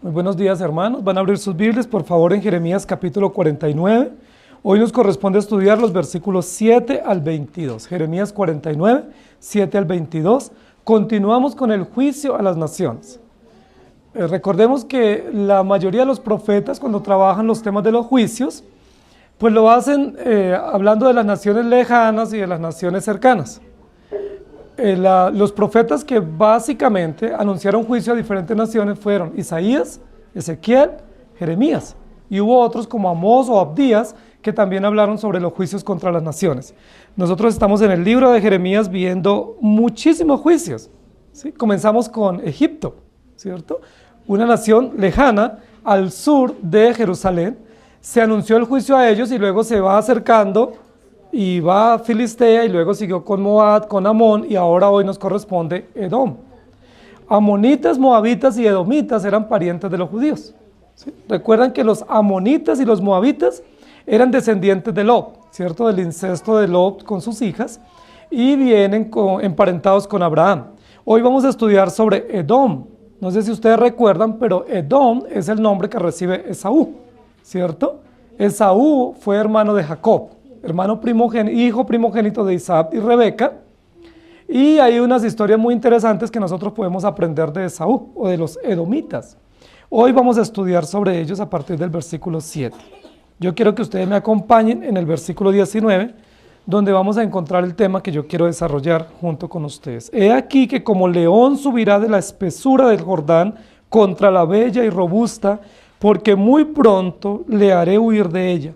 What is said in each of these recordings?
Muy buenos días, hermanos. Van a abrir sus Biblias, por favor, en Jeremías capítulo 49. Hoy nos corresponde estudiar los versículos 7 al 22. Jeremías 49, 7 al 22. Continuamos con el juicio a las naciones. Recordemos que la mayoría de los profetas, cuando trabajan los temas de los juicios, pues lo hacen hablando de las naciones lejanas y de las naciones cercanas. Los profetas que básicamente anunciaron juicio a diferentes naciones fueron Isaías, Ezequiel, Jeremías, y hubo otros como Amós o Abdías que también hablaron sobre los juicios contra las naciones. Nosotros estamos en el libro de Jeremías viendo muchísimos juicios, ¿sí? Comenzamos con Egipto, ¿cierto? Una nación lejana al sur de Jerusalén. Se anunció el juicio a ellos y luego se va acercando y va a Filistea y luego siguió con Moab, con Amón, y ahora hoy nos corresponde Edom. Amonitas, moabitas y edomitas eran parientes de los judíos, ¿sí? Recuerdan que los amonitas y los moabitas eran descendientes de Lot, ¿cierto? Del incesto de Lot con sus hijas, y vienen emparentados con Abraham. Hoy vamos a estudiar sobre Edom. No sé si ustedes recuerdan, pero Edom es el nombre que recibe Esaú, ¿cierto? Esaú fue hermano de Jacob, hijo primogénito de Isaac y Rebeca, y hay unas historias muy interesantes que nosotros podemos aprender de Esaú o de los edomitas. Hoy vamos a estudiar sobre ellos a partir del versículo 7. Yo quiero que ustedes me acompañen en el versículo 19, donde vamos a encontrar el tema que yo quiero desarrollar junto con ustedes. He aquí que como león subirá de la espesura del Jordán contra la bella y robusta, porque muy pronto le haré huir de ella.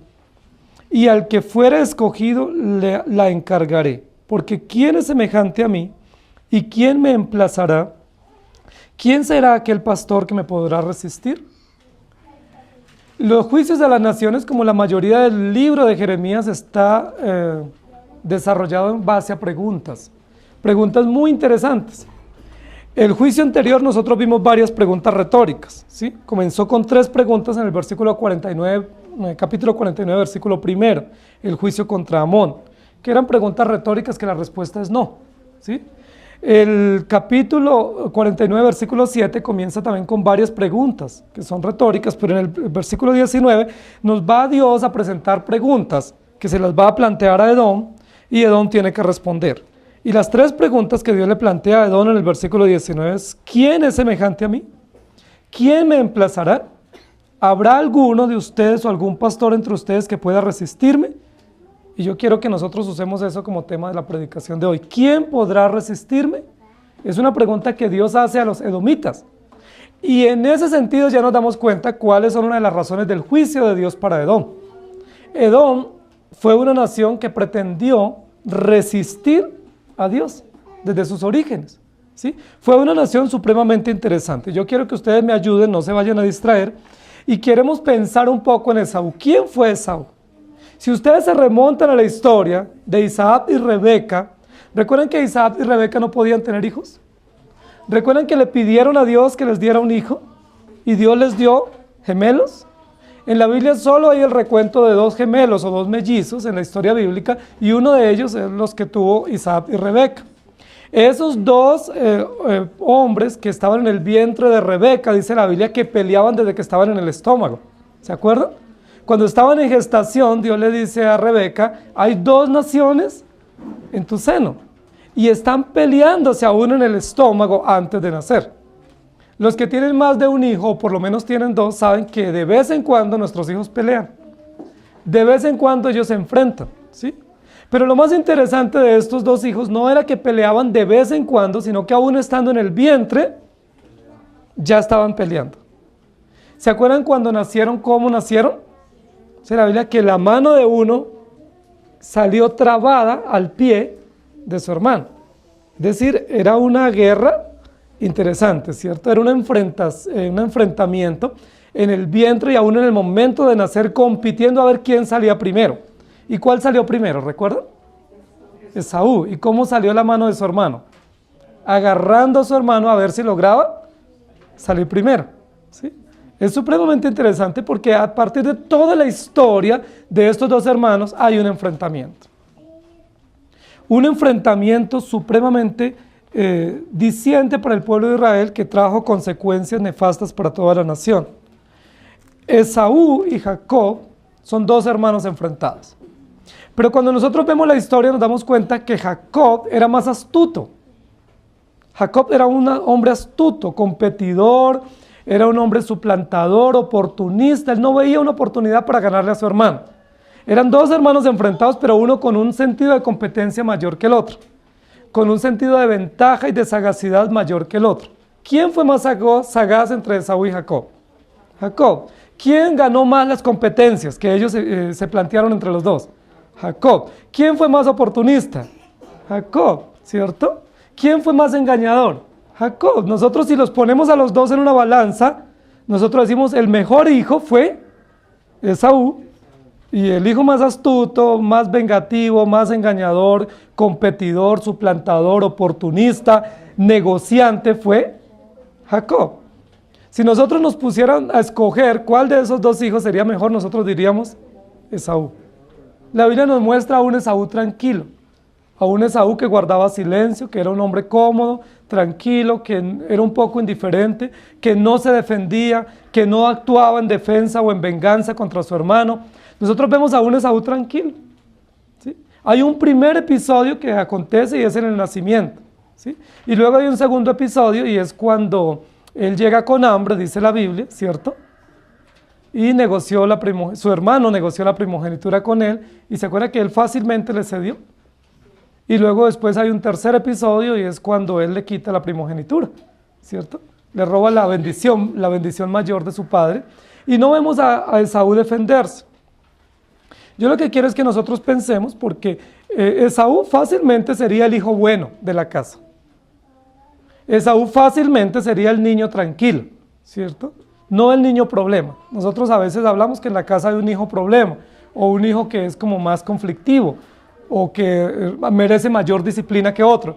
Y al que fuere escogido la encargaré, porque ¿quién es semejante a mí? ¿Y quién me emplazará? ¿Quién será aquel pastor que me podrá resistir? Los juicios a las naciones, como la mayoría del libro de Jeremías, está desarrollado en base a preguntas muy interesantes. El juicio anterior nosotros vimos varias preguntas retóricas, ¿sí? Comenzó con 3 preguntas en el versículo 49, capítulo 49, versículo 1, el juicio contra Amón, que eran preguntas retóricas que la respuesta es no, ¿sí? El capítulo 49, versículo 7 comienza también con varias preguntas que son retóricas, pero en el versículo 19 nos va Dios a presentar preguntas que se las va a plantear a Edom y Edom tiene que responder. Y las 3 preguntas que Dios le plantea a Edom en el versículo 19 es: ¿quién es semejante a mí? ¿Quién me emplazará? ¿Habrá alguno de ustedes o algún pastor entre ustedes que pueda resistirme? Y yo quiero que nosotros usemos eso como tema de la predicación de hoy. ¿Quién podrá resistirme? Es una pregunta que Dios hace a los edomitas. Y en ese sentido ya nos damos cuenta cuáles son una de las razones del juicio de Dios para Edom. Edom fue una nación que pretendió resistir a Dios desde sus orígenes, ¿sí? Fue una nación supremamente interesante. Yo quiero que ustedes me ayuden, no se vayan a distraer, y queremos pensar un poco en Esaú. ¿Quién fue Esaú? Si ustedes se remontan a la historia de Isaac y Rebeca, ¿recuerdan que Isaac y Rebeca no podían tener hijos? ¿Recuerdan que le pidieron a Dios que les diera un hijo? Y Dios les dio gemelos. En la Biblia solo hay el recuento de 2 gemelos o 2 mellizos en la historia bíblica, y uno de ellos es los que tuvo Isaac y Rebeca. Esos 2 hombres que estaban en el vientre de Rebeca, dice la Biblia, que peleaban desde que estaban en el estómago. ¿Se acuerdan? Cuando estaban en gestación, Dios le dice a Rebeca: hay 2 naciones en tu seno y están peleándose aún en el estómago antes de nacer. Los que tienen más de un hijo, o por lo menos tienen 2, saben que de vez en cuando nuestros hijos pelean. De vez en cuando ellos se enfrentan, ¿sí? Pero lo más interesante de estos 2 hijos no era que peleaban de vez en cuando, sino que aún estando en el vientre, ya estaban peleando. ¿Se acuerdan cuando nacieron, cómo nacieron? Dice la Biblia que la mano de uno salió trabada al pie de su hermano. Es decir, era una guerra interesante, ¿cierto? Era un enfrentamiento en el vientre y aún en el momento de nacer, compitiendo a ver quién salía primero. ¿Y cuál salió primero? ¿Recuerdan? Esaú. ¿Y cómo salió la mano de su hermano? Agarrando a su hermano a ver si lograba salir primero, ¿sí? Es supremamente interesante porque a partir de toda la historia de estos 2 hermanos hay un enfrentamiento. Un enfrentamiento supremamente diciente para el pueblo de Israel que trajo consecuencias nefastas para toda la nación. Esaú y Jacob son dos hermanos enfrentados. Pero cuando nosotros vemos la historia nos damos cuenta que Jacob era más astuto. Jacob era un hombre astuto, competidor, era un hombre suplantador, oportunista. Él no veía una oportunidad para ganarle a su hermano. Eran dos hermanos enfrentados, pero uno con un sentido de competencia mayor que el otro, con un sentido de ventaja y de sagacidad mayor que el otro. ¿Quién fue más sagaz entre Esaú y Jacob? Jacob. ¿Quién ganó más las competencias que ellos se plantearon entre los dos? Jacob. ¿Quién fue más oportunista? Jacob, ¿cierto? ¿Quién fue más engañador? Jacob. Nosotros si los ponemos a los dos en una balanza, nosotros decimos el mejor hijo fue Esaú, y el hijo más astuto, más vengativo, más engañador, competidor, suplantador, oportunista, negociante fue Jacob. Si nosotros nos pusieran a escoger cuál de esos dos hijos sería mejor, nosotros diríamos Esaú. La Biblia nos muestra a un Esaú tranquilo, a un Esaú que guardaba silencio, que era un hombre cómodo, tranquilo, que era un poco indiferente, que no se defendía, que no actuaba en defensa o en venganza contra su hermano. Nosotros vemos a un Esaú tranquilo, ¿sí? Hay un primer episodio que acontece y es en el nacimiento, ¿sí? Y luego hay un segundo episodio y es cuando él llega con hambre, dice la Biblia, ¿cierto? Y su hermano negoció la primogenitura con él y se acuerda que él fácilmente le cedió. Y luego después hay un tercer episodio y es cuando él le quita la primogenitura, ¿cierto? Le roba la bendición mayor de su padre. Y no vemos a Esaú defenderse. Yo lo que quiero es que nosotros pensemos, porque Esaú fácilmente sería el hijo bueno de la casa. Esaú fácilmente sería el niño tranquilo, ¿cierto? No el niño problema. Nosotros a veces hablamos que en la casa hay un hijo problema, o un hijo que es como más conflictivo, o que merece mayor disciplina que otro.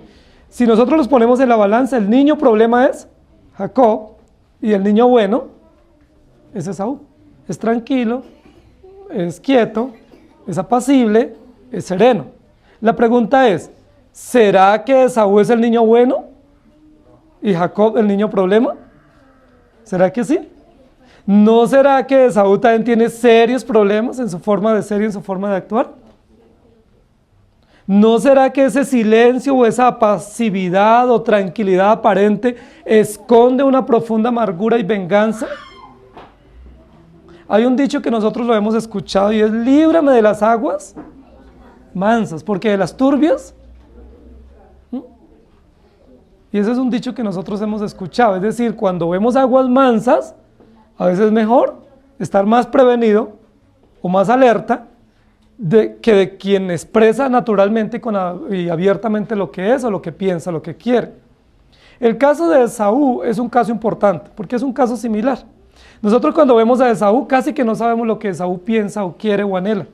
Si nosotros los ponemos en la balanza, el niño problema es Jacob, y el niño bueno es Esaú. Es tranquilo, es quieto, es apacible, es sereno. La pregunta es, ¿será que Esaú es el niño bueno y Jacob el niño problema? ¿Será que sí? ¿No será que Esaú también tiene serios problemas en su forma de ser y en su forma de actuar? ¿No será que ese silencio o esa pasividad o tranquilidad aparente esconde una profunda amargura y venganza? Hay un dicho que nosotros lo hemos escuchado y es: líbrame de las aguas mansas, porque de las turbias. Y ese es un dicho que nosotros hemos escuchado, es decir, cuando vemos aguas mansas, a veces es mejor estar más prevenido o más alerta que de quien expresa naturalmente y abiertamente lo que es o lo que piensa, lo que quiere. El caso de Esaú es un caso importante, porque es un caso similar. Nosotros cuando vemos a Esaú casi que no sabemos lo que Esaú piensa o quiere o anhela.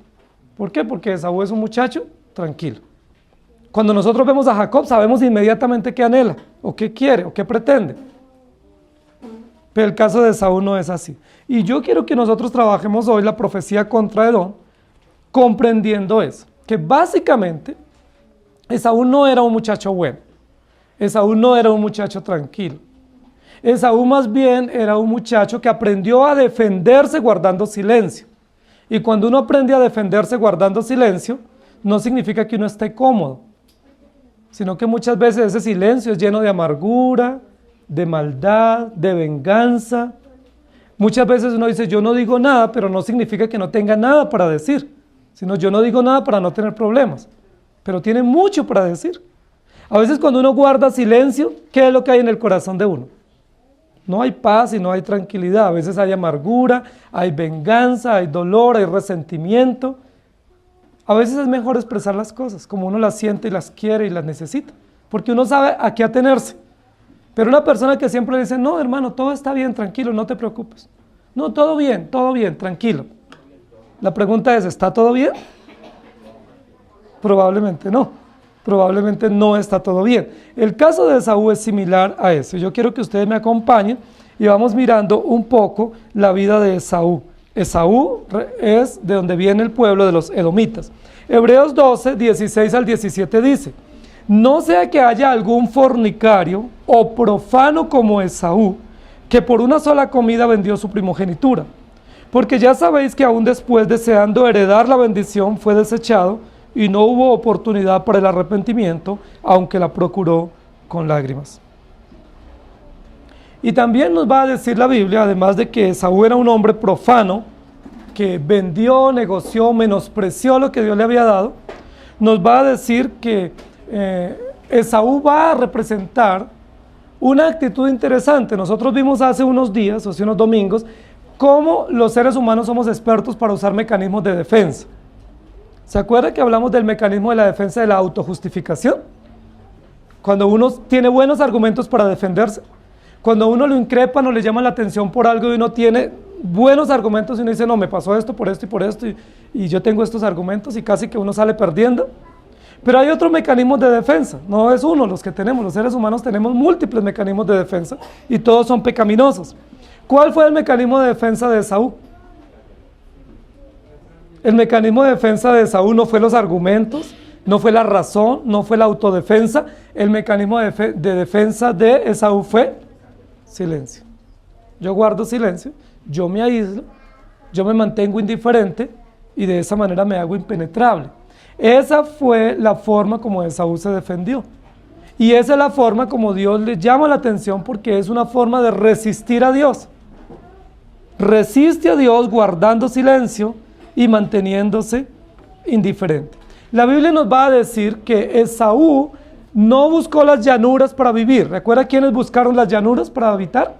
¿Por qué? Porque Esaú es un muchacho tranquilo. Cuando nosotros vemos a Jacob sabemos inmediatamente qué anhela, o qué quiere, o qué pretende. Pero el caso de Esaú no es así. Y yo quiero que nosotros trabajemos hoy la profecía contra Edom, comprendiendo eso, que básicamente Esaú no era un muchacho bueno, Esaú no era un muchacho tranquilo, Esaú más bien era un muchacho que aprendió a defenderse guardando silencio. Y cuando uno aprende a defenderse guardando silencio, no significa que uno esté cómodo, sino que muchas veces ese silencio es lleno de amargura, de maldad, de venganza. Muchas veces uno dice, yo no digo nada, pero no significa que no tenga nada para decir, sino yo no digo nada para no tener problemas, pero tiene mucho para decir. A veces cuando uno guarda silencio, ¿qué es lo que hay en el corazón de uno? No hay paz y no hay tranquilidad. A veces hay amargura, hay venganza, hay dolor, hay resentimiento. A veces es mejor expresar las cosas como uno las siente y las quiere y las necesita, porque uno sabe a qué atenerse. Pero una persona que siempre dice, no hermano, todo está bien, tranquilo, no te preocupes. No, todo bien, tranquilo. La pregunta es, ¿está todo bien? Probablemente no está todo bien. El caso de Esaú es similar a eso. Yo quiero que ustedes me acompañen y vamos mirando un poco la vida de Esaú. Esaú es de donde viene el pueblo de los edomitas. Hebreos 12, 16 al 17 dice: No sea que haya algún fornicario o profano como Esaú, que por una sola comida vendió su primogenitura. Porque ya sabéis que aún después, deseando heredar la bendición, fue desechado y no hubo oportunidad para el arrepentimiento, aunque la procuró con lágrimas. Y también nos va a decir la Biblia, además de que Esaú era un hombre profano, que vendió, negoció, menospreció lo que Dios le había dado, nos va a decir que Esaú va a representar una actitud interesante. Nosotros vimos hace unos días, o hace unos domingos, cómo los seres humanos somos expertos para usar mecanismos de defensa. ¿Se acuerda que hablamos del mecanismo de la defensa de la autojustificación? Cuando uno tiene buenos argumentos para defenderse, cuando uno lo increpan o le llama la atención por algo y uno tiene buenos argumentos y uno dice, no, me pasó esto por esto y por esto, y yo tengo estos argumentos y casi que uno sale perdiendo. Pero hay otros mecanismos de defensa, no es uno los que tenemos, los seres humanos tenemos múltiples mecanismos de defensa y todos son pecaminosos. ¿Cuál fue el mecanismo de defensa de Esaú? El mecanismo de defensa de Esaú no fue los argumentos, no fue la razón, no fue la autodefensa. El mecanismo de defensa de Esaú fue silencio. Yo guardo silencio, yo me aíslo, yo me mantengo indiferente y de esa manera me hago impenetrable. Esa fue la forma como Esaú se defendió. Y esa es la forma como Dios le llama la atención, porque es una forma de resistir a Dios. Resiste a Dios guardando silencio y manteniéndose indiferente. La Biblia nos va a decir que Esaú no buscó las llanuras para vivir. ¿Recuerda quiénes buscaron las llanuras para habitar?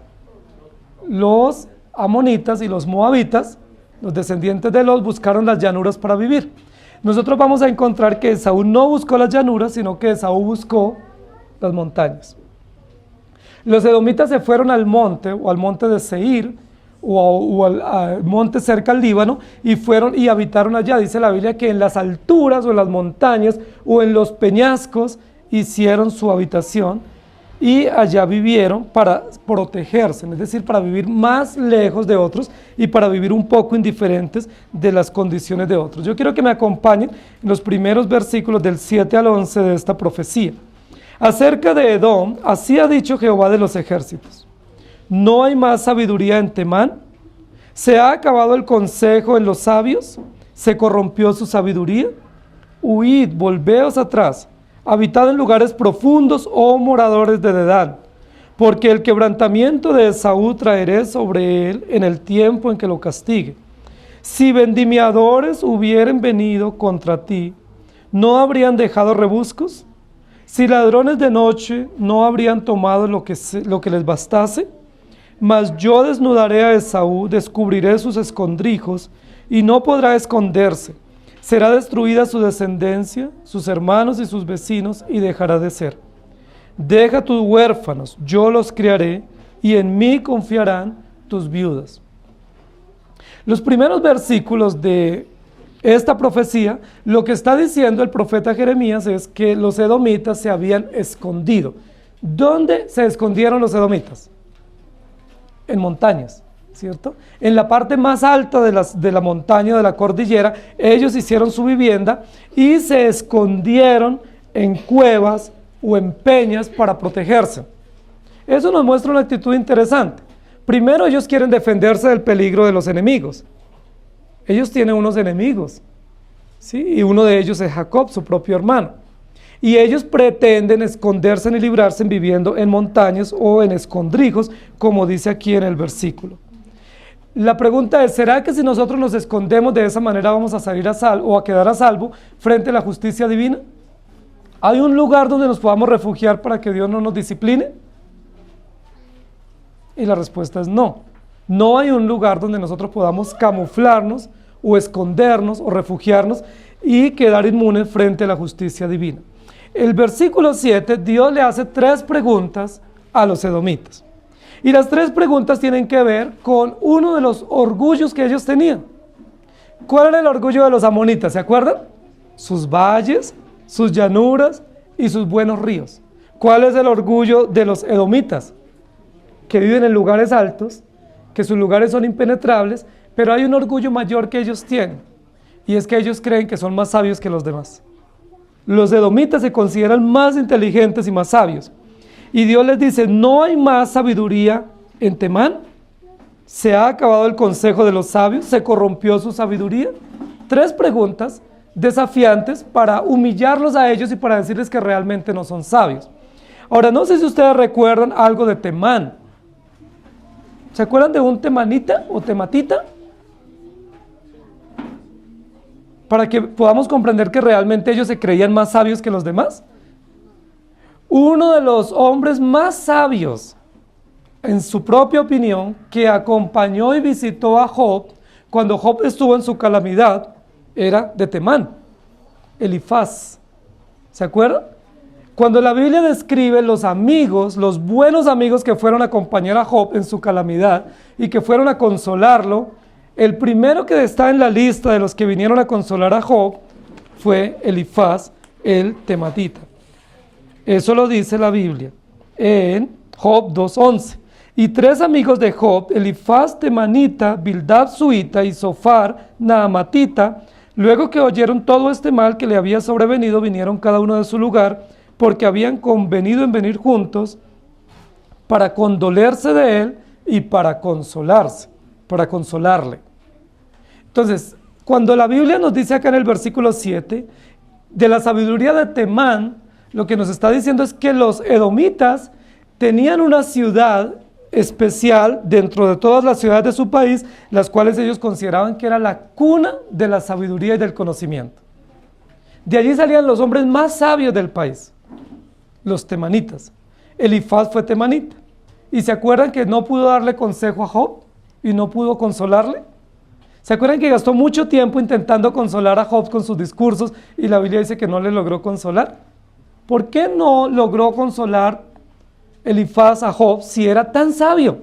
Los amonitas y los moabitas, los descendientes de Lot, buscaron las llanuras para vivir. Nosotros vamos a encontrar que Esaú no buscó las llanuras, sino que Esaú buscó las montañas. Los edomitas se fueron al monte, o al monte de Seir, o al monte cerca al Líbano, y fueron y habitaron allá. Dice la Biblia que en las alturas, o en las montañas, o en los peñascos, hicieron su habitación, y allá vivieron para protegerse, es decir, para vivir más lejos de otros y para vivir un poco indiferentes de las condiciones de otros. Yo quiero que me acompañen en los primeros versículos del 7 al 11 de esta profecía. Acerca de Edom, así ha dicho Jehová de los ejércitos: ¿no hay más sabiduría en Temán? ¿Se ha acabado el consejo en los sabios? ¿Se corrompió su sabiduría? Huid, volveos atrás, habitad en lugares profundos, oh moradores de Dedán, porque el quebrantamiento de Esaú traeré sobre él en el tiempo en que lo castigue. Si vendimiadores hubieren venido contra ti, ¿no habrían dejado rebuscos? Si ladrones de noche, ¿no habrían tomado lo que les bastase? Mas yo desnudaré a Esaú, descubriré sus escondrijos, y no podrá esconderse. Será destruida su descendencia, sus hermanos y sus vecinos, y dejará de ser. Deja tus huérfanos, yo los criaré, y en mí confiarán tus viudas. Los primeros versículos de esta profecía, lo que está diciendo el profeta Jeremías es que los edomitas se habían escondido. ¿Dónde se escondieron los edomitas? En montañas, ¿cierto? En la parte más alta de la montaña, de la cordillera, ellos hicieron su vivienda y se escondieron en cuevas o en peñas para protegerse. Eso nos muestra una actitud interesante. Primero, ellos quieren defenderse del peligro de los enemigos. Ellos tienen unos enemigos, ¿sí? Y uno de ellos es Jacob, su propio hermano. Y ellos pretenden esconderse y librarse viviendo en montañas o en escondrijos, como dice aquí en el versículo. La pregunta es, ¿será que si nosotros nos escondemos de esa manera vamos a salir a salvo o a quedar a salvo frente a la justicia divina? ¿Hay un lugar donde nos podamos refugiar para que Dios no nos discipline? Y la respuesta es no. No hay un lugar donde nosotros podamos camuflarnos o escondernos o refugiarnos y quedar inmunes frente a la justicia divina. El versículo 7, Dios le hace 3 preguntas a los edomitas. Y las 3 preguntas tienen que ver con uno de los orgullos que ellos tenían. ¿Cuál era el orgullo de los amonitas? ¿Se acuerdan? Sus valles, sus llanuras y sus buenos ríos. ¿Cuál es el orgullo de los edomitas? Que viven en lugares altos, que sus lugares son impenetrables, pero hay un orgullo mayor que ellos tienen, y es que ellos creen que son más sabios que los demás. Los edomitas se consideran más inteligentes y más sabios. Y Dios les dice, no hay más sabiduría en Temán. ¿Se ha acabado el consejo de los sabios? ¿Se corrompió su sabiduría? 3 preguntas desafiantes para humillarlos a ellos y para decirles que realmente no son sabios. Ahora, no sé si ustedes recuerdan algo de Temán. ¿Se acuerdan de un temanita o tematita? Para que podamos comprender que realmente ellos se creían más sabios que los demás. Uno de los hombres más sabios, en su propia opinión, que acompañó y visitó a Job cuando Job estuvo en su calamidad, era de Temán, Elifaz. ¿Se acuerdan? Cuando la Biblia describe los amigos, los buenos amigos que fueron a acompañar a Job en su calamidad y que fueron a consolarlo, el primero que está en la lista de los que vinieron a consolar a Job fue Elifaz, el tematita. Eso lo dice la Biblia en Job 2:11. Y 3 amigos de Job, Elifaz temanita, Bildad suita y Zofar naamatita, luego que oyeron todo este mal que le había sobrevenido, vinieron cada uno de su lugar, porque habían convenido en venir juntos para condolerse de él y para consolarle. Entonces, cuando la Biblia nos dice acá en el versículo 7, de la sabiduría de Temán, lo que nos está diciendo es que los edomitas tenían una ciudad especial dentro de todas las ciudades de su país, las cuales ellos consideraban que era la cuna de la sabiduría y del conocimiento. De allí salían los hombres más sabios del país, los temanitas. Elifaz fue temanita. ¿Y se acuerdan que no pudo darle consejo a Job y no pudo consolarle? ¿Se acuerdan que gastó mucho tiempo intentando consolar a Job con sus discursos y la Biblia dice que no le logró consolar? ¿Por qué no logró consolar Elifaz a Job si era tan sabio?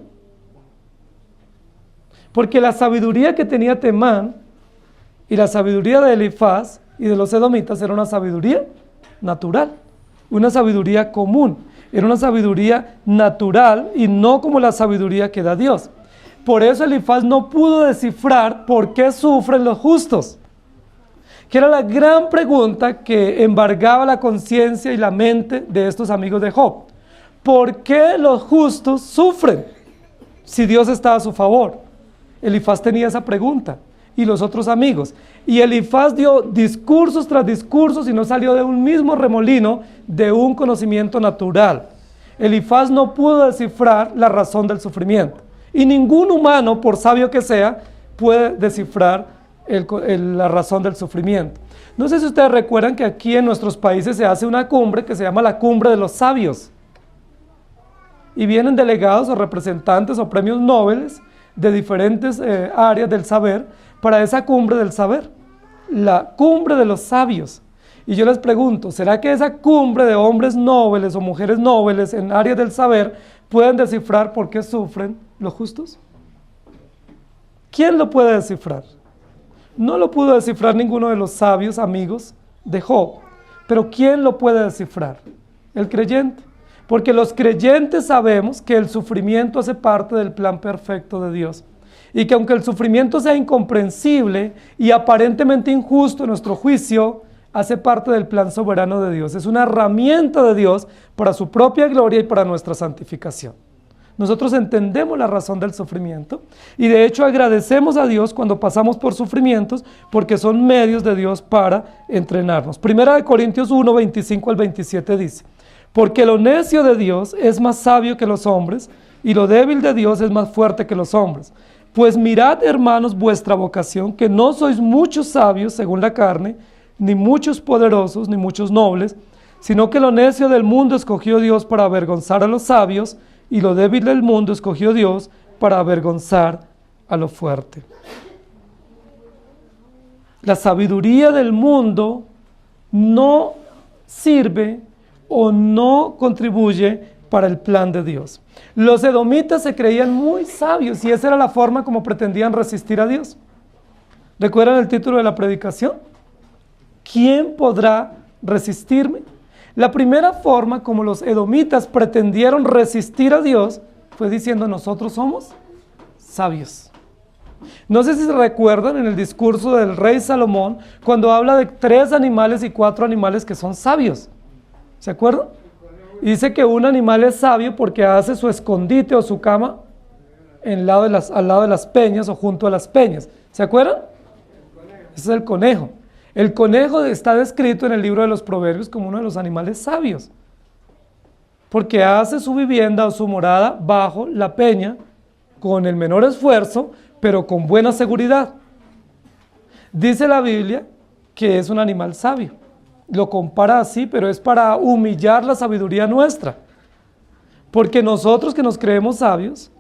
Porque la sabiduría que tenía Temán y la sabiduría de Elifaz y de los edomitas era una sabiduría natural, una sabiduría común, era una sabiduría natural y no como la sabiduría que da Dios. Por eso Elifaz no pudo descifrar por qué sufren los justos, que era la gran pregunta que embargaba la conciencia y la mente de estos amigos de Job. ¿Por qué los justos sufren si Dios está a su favor? Elifaz tenía esa pregunta y los otros amigos. Y Elifaz dio discursos tras discursos y no salió de un mismo remolino de un conocimiento natural. Elifaz no pudo descifrar la razón del sufrimiento. Y ningún humano, por sabio que sea, puede descifrar la razón del sufrimiento. No sé si ustedes recuerdan que aquí en nuestros países se hace una cumbre que se llama la Cumbre de los Sabios. Y vienen delegados o representantes o premios Nobel de diferentes áreas del saber para esa cumbre del saber, la Cumbre de los Sabios. Y yo les pregunto, ¿será que esa cumbre de hombres nobles o mujeres nobles en áreas del saber pueden descifrar por qué sufren los justos? ¿Quién lo puede descifrar? No lo pudo descifrar ninguno de los sabios amigos de Job. Pero ¿quién lo puede descifrar? El creyente. Porque los creyentes sabemos que el sufrimiento hace parte del plan perfecto de Dios. Y que aunque el sufrimiento sea incomprensible y aparentemente injusto en nuestro juicio, hace parte del plan soberano de Dios. Es una herramienta de Dios para su propia gloria y para nuestra santificación. Nosotros entendemos la razón del sufrimiento y de hecho agradecemos a Dios cuando pasamos por sufrimientos porque son medios de Dios para entrenarnos. Primera de Corintios 1, 25 al 27 dice: porque lo necio de Dios es más sabio que los hombres y lo débil de Dios es más fuerte que los hombres. Pues mirad, hermanos, vuestra vocación, que no sois muchos sabios según la carne, ni muchos poderosos, ni muchos nobles, sino que lo necio del mundo escogió Dios para avergonzar a los sabios, y lo débil del mundo escogió Dios para avergonzar a lo fuerte. La sabiduría del mundo no sirve o no contribuye para el plan de Dios. Los edomitas se creían muy sabios y esa era la forma como pretendían resistir a Dios. ¿Recuerdan el título de la predicación? ¿Quién podrá resistirme? La primera forma como los edomitas pretendieron resistir a Dios fue diciendo: nosotros somos sabios. No sé si se recuerdan en el discurso del rey Salomón, cuando habla de 3 animales y 4 animales que son sabios. ¿Se acuerdan? Y dice que un animal es sabio porque hace su escondite o su cama al lado de las peñas o junto a las peñas. ¿Se acuerdan? Ese es el conejo. El conejo está descrito en el libro de los Proverbios como uno de los animales sabios, porque hace su vivienda o su morada bajo la peña con el menor esfuerzo, pero con buena seguridad. Dice la Biblia que es un animal sabio. Lo compara así, pero es para humillar la sabiduría nuestra. Porque nosotros que nos creemos sabios,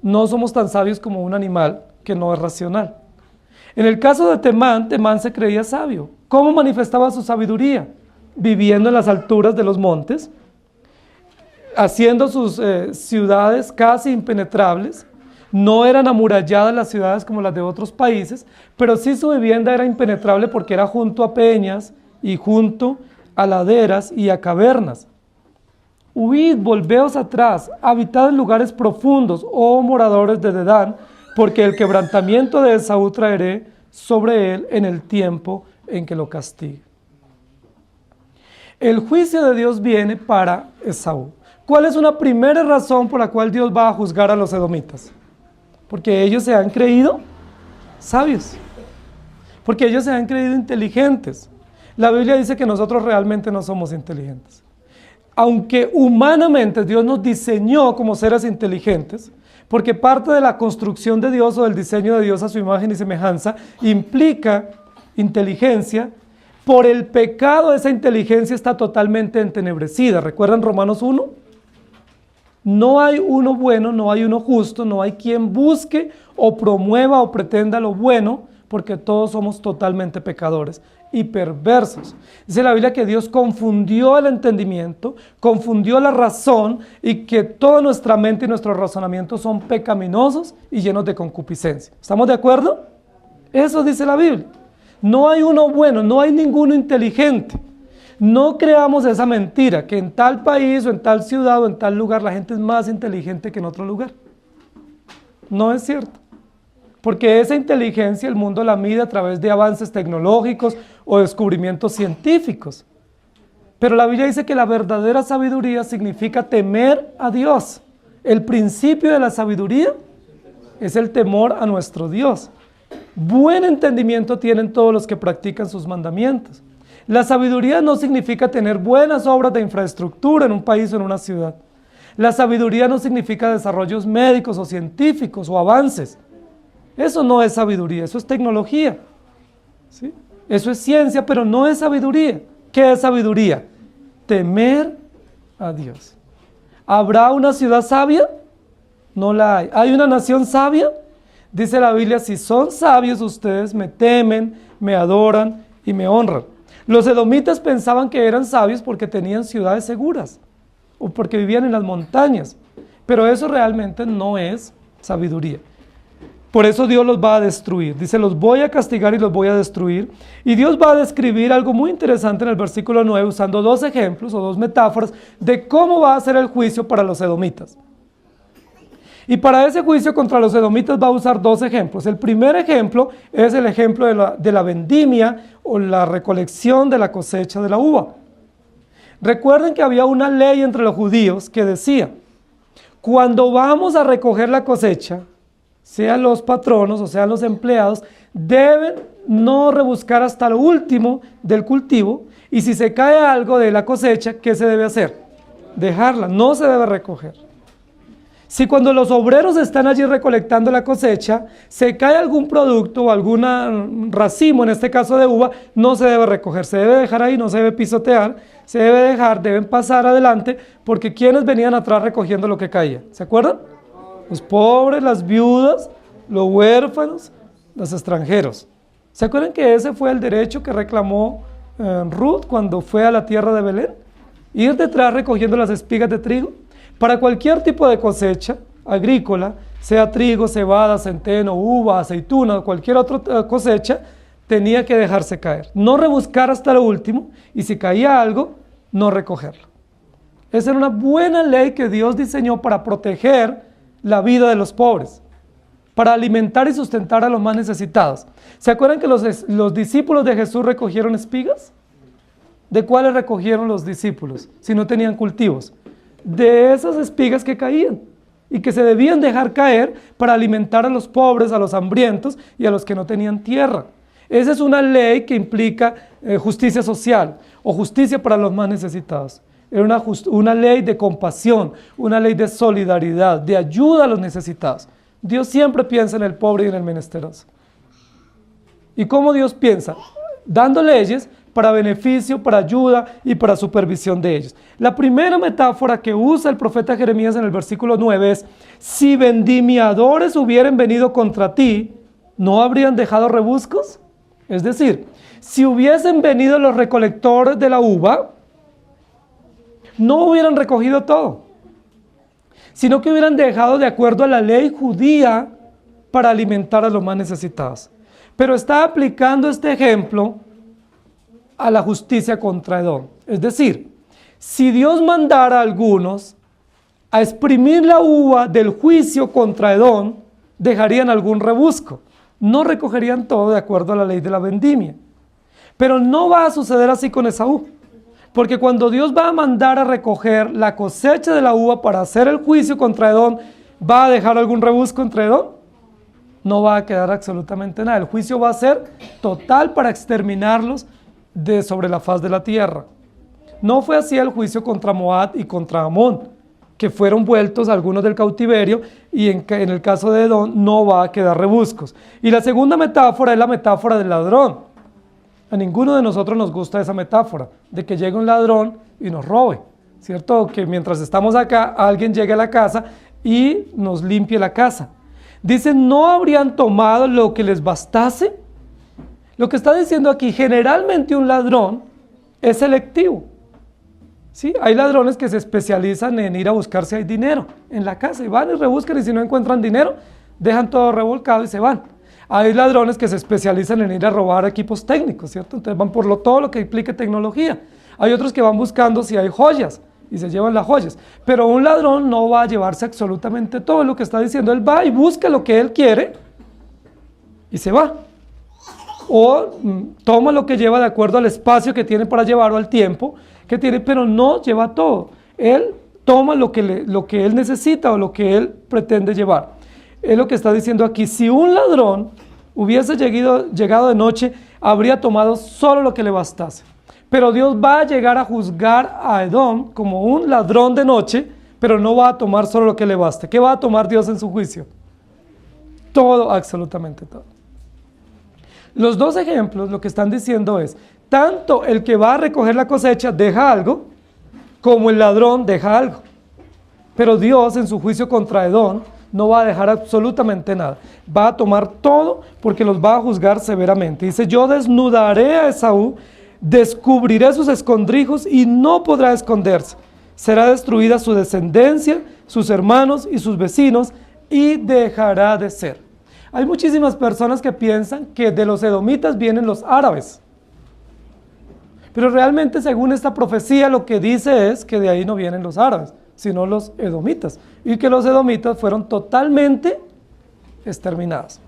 no somos tan sabios como un animal que no es racional. En el caso de Temán, Temán se creía sabio. ¿Cómo manifestaba su sabiduría? Viviendo en las alturas de los montes, haciendo sus ciudades casi impenetrables. No eran amuralladas las ciudades como las de otros países, pero sí su vivienda era impenetrable porque era junto a peñas y junto a laderas y a cavernas. Huid, volveos atrás, habitad en lugares profundos, oh moradores de Dedán, porque el quebrantamiento de Esaú traeré sobre él en el tiempo en que lo castigue. El juicio de Dios viene para Esaú. ¿Cuál es una primera razón por la cual Dios va a juzgar a los edomitas? Porque ellos se han creído sabios, porque ellos se han creído inteligentes. La Biblia dice que nosotros realmente no somos inteligentes. Aunque humanamente Dios nos diseñó como seres inteligentes, porque parte de la construcción de Dios o del diseño de Dios a su imagen y semejanza implica inteligencia, por el pecado esa inteligencia está totalmente entenebrecida. ¿Recuerdan Romanos 1? No hay uno bueno, no hay uno justo, no hay quien busque o promueva o pretenda lo bueno, porque todos somos totalmente pecadores y perversos. Dice la Biblia que Dios confundió el entendimiento, confundió la razón y que toda nuestra mente y nuestros razonamientos son pecaminosos y llenos de concupiscencia. ¿Estamos de acuerdo? Eso dice la Biblia. No hay uno bueno, no hay ninguno inteligente. No creamos esa mentira, que en tal país o en tal ciudad o en tal lugar la gente es más inteligente que en otro lugar. No es cierto. Porque esa inteligencia el mundo la mide a través de avances tecnológicos o descubrimientos científicos. Pero la Biblia dice que la verdadera sabiduría significa temer a Dios. El principio de la sabiduría es el temor a nuestro Dios. Buen entendimiento tienen todos los que practican sus mandamientos. La sabiduría no significa tener buenas obras de infraestructura en un país o en una ciudad. La sabiduría no significa desarrollos médicos o científicos o avances. Eso no es sabiduría, eso es tecnología. ¿Sí? Eso es ciencia, pero no es sabiduría. ¿Qué es sabiduría? Temer a Dios. ¿Habrá una ciudad sabia? No la hay. ¿Hay una nación sabia? Dice la Biblia, si son sabios ustedes me temen, me adoran y me honran. Los edomitas pensaban que eran sabios porque tenían ciudades seguras o porque vivían en las montañas, pero eso realmente no es sabiduría. Por eso Dios los va a destruir. Dice, los voy a castigar y los voy a destruir. Y Dios va a describir algo muy interesante en el versículo 9, usando 2 ejemplos o 2 metáforas de cómo va a ser el juicio para los edomitas. Y para ese juicio contra los edomitas va a usar 2 ejemplos. El primer ejemplo es el ejemplo de la vendimia o la recolección de la cosecha de la uva. Recuerden que había una ley entre los judíos que decía, cuando vamos a recoger la cosecha, sean los patronos o sean los empleados, deben no rebuscar hasta lo último del cultivo, y si se cae algo de la cosecha, ¿qué se debe hacer? Dejarla, no se debe recoger. Si cuando los obreros están allí recolectando la cosecha, se cae algún producto o algún racimo, en este caso de uva, no se debe recoger, se debe dejar ahí, no se debe pisotear, se debe dejar, deben pasar adelante, porque ¿quiénes venían atrás recogiendo lo que caía? ¿Se acuerdan? Los pobres, las viudas, los huérfanos, los extranjeros. ¿Se acuerdan que ese fue el derecho que reclamó Ruth cuando fue a la tierra de Belén? Ir detrás recogiendo las espigas de trigo. Para cualquier tipo de cosecha agrícola, sea trigo, cebada, centeno, uva, aceituna o cualquier otra cosecha, tenía que dejarse caer. No rebuscar hasta lo último y si caía algo, no recogerlo. Esa era una buena ley que Dios diseñó para proteger la vida de los pobres, para alimentar y sustentar a los más necesitados. ¿Se acuerdan que los discípulos de Jesús recogieron espigas? ¿De cuáles recogieron los discípulos si no tenían cultivos? De esas espigas que caían y que se debían dejar caer para alimentar a los pobres, a los hambrientos y a los que no tenían tierra. Esa es una ley que implica justicia social o justicia para los más necesitados. Era una ley de compasión, una ley de solidaridad, de ayuda a los necesitados. Dios siempre piensa en el pobre y en el menesteroso. ¿Y cómo Dios piensa? Dando leyes para beneficio, para ayuda y para supervisión de ellos. La primera metáfora que usa el profeta Jeremías en el versículo 9 es: si vendimiadores hubieran venido contra ti, ¿no habrían dejado rebuscos? Es decir, si hubiesen venido los recolectores de la uva, no hubieran recogido todo, sino que hubieran dejado de acuerdo a la ley judía para alimentar a los más necesitados. Pero está aplicando este ejemplo a la justicia contra Edom. Es decir, si Dios mandara a algunos a exprimir la uva del juicio contra Edom, dejarían algún rebusco. No recogerían todo de acuerdo a la ley de la vendimia. Pero no va a suceder así con Esaú. Porque cuando Dios va a mandar a recoger la cosecha de la uva para hacer el juicio contra Edom, ¿va a dejar algún rebusco entre Edom? No va a quedar absolutamente nada. El juicio va a ser total para exterminarlos de sobre la faz de la tierra. No fue así el juicio contra Moab y contra Amón, que fueron vueltos algunos del cautiverio, y en el caso de Edom no va a quedar rebuscos. Y la segunda metáfora es la metáfora del ladrón. A ninguno de nosotros nos gusta esa metáfora, de que llegue un ladrón y nos robe, ¿cierto? Que mientras estamos acá, alguien llegue a la casa y nos limpie la casa. Dice, ¿no habrían tomado lo que les bastase? Lo que está diciendo aquí, generalmente un ladrón es selectivo. ¿Sí? Hay ladrones que se especializan en ir a buscar si hay dinero en la casa, y van y rebuscan, y si no encuentran dinero, dejan todo revolcado y se van. Hay ladrones que se especializan en ir a robar equipos técnicos, ¿cierto? Entonces van por todo lo que implique tecnología. Hay otros que van buscando si hay joyas y se llevan las joyas. Pero un ladrón no va a llevarse absolutamente todo lo que está diciendo. Él va y busca lo que él quiere y se va. O toma lo que lleva de acuerdo al espacio que tiene para llevarlo, al tiempo que tiene, pero no lleva todo. Él toma lo que él necesita o lo que él pretende llevar. Es lo que está diciendo aquí. Si un ladrón hubiese llegado de noche, habría tomado solo lo que le bastase. Pero Dios va a llegar a juzgar a Edom como un ladrón de noche, pero no va a tomar solo lo que le baste. ¿Qué va a tomar Dios en su juicio? Todo, absolutamente todo. Los dos ejemplos lo que están diciendo es, tanto el que va a recoger la cosecha deja algo, como el ladrón deja algo. Pero Dios en su juicio contra Edom no va a dejar absolutamente nada. Va a tomar todo porque los va a juzgar severamente. Dice, yo desnudaré a Esaú, descubriré sus escondrijos y no podrá esconderse. Será destruida su descendencia, sus hermanos y sus vecinos, y dejará de ser. Hay muchísimas personas que piensan que de los edomitas vienen los árabes. Pero realmente, según esta profecía, lo que dice es que de ahí no vienen los árabes, sino los edomitas, y que los edomitas fueron totalmente exterminados.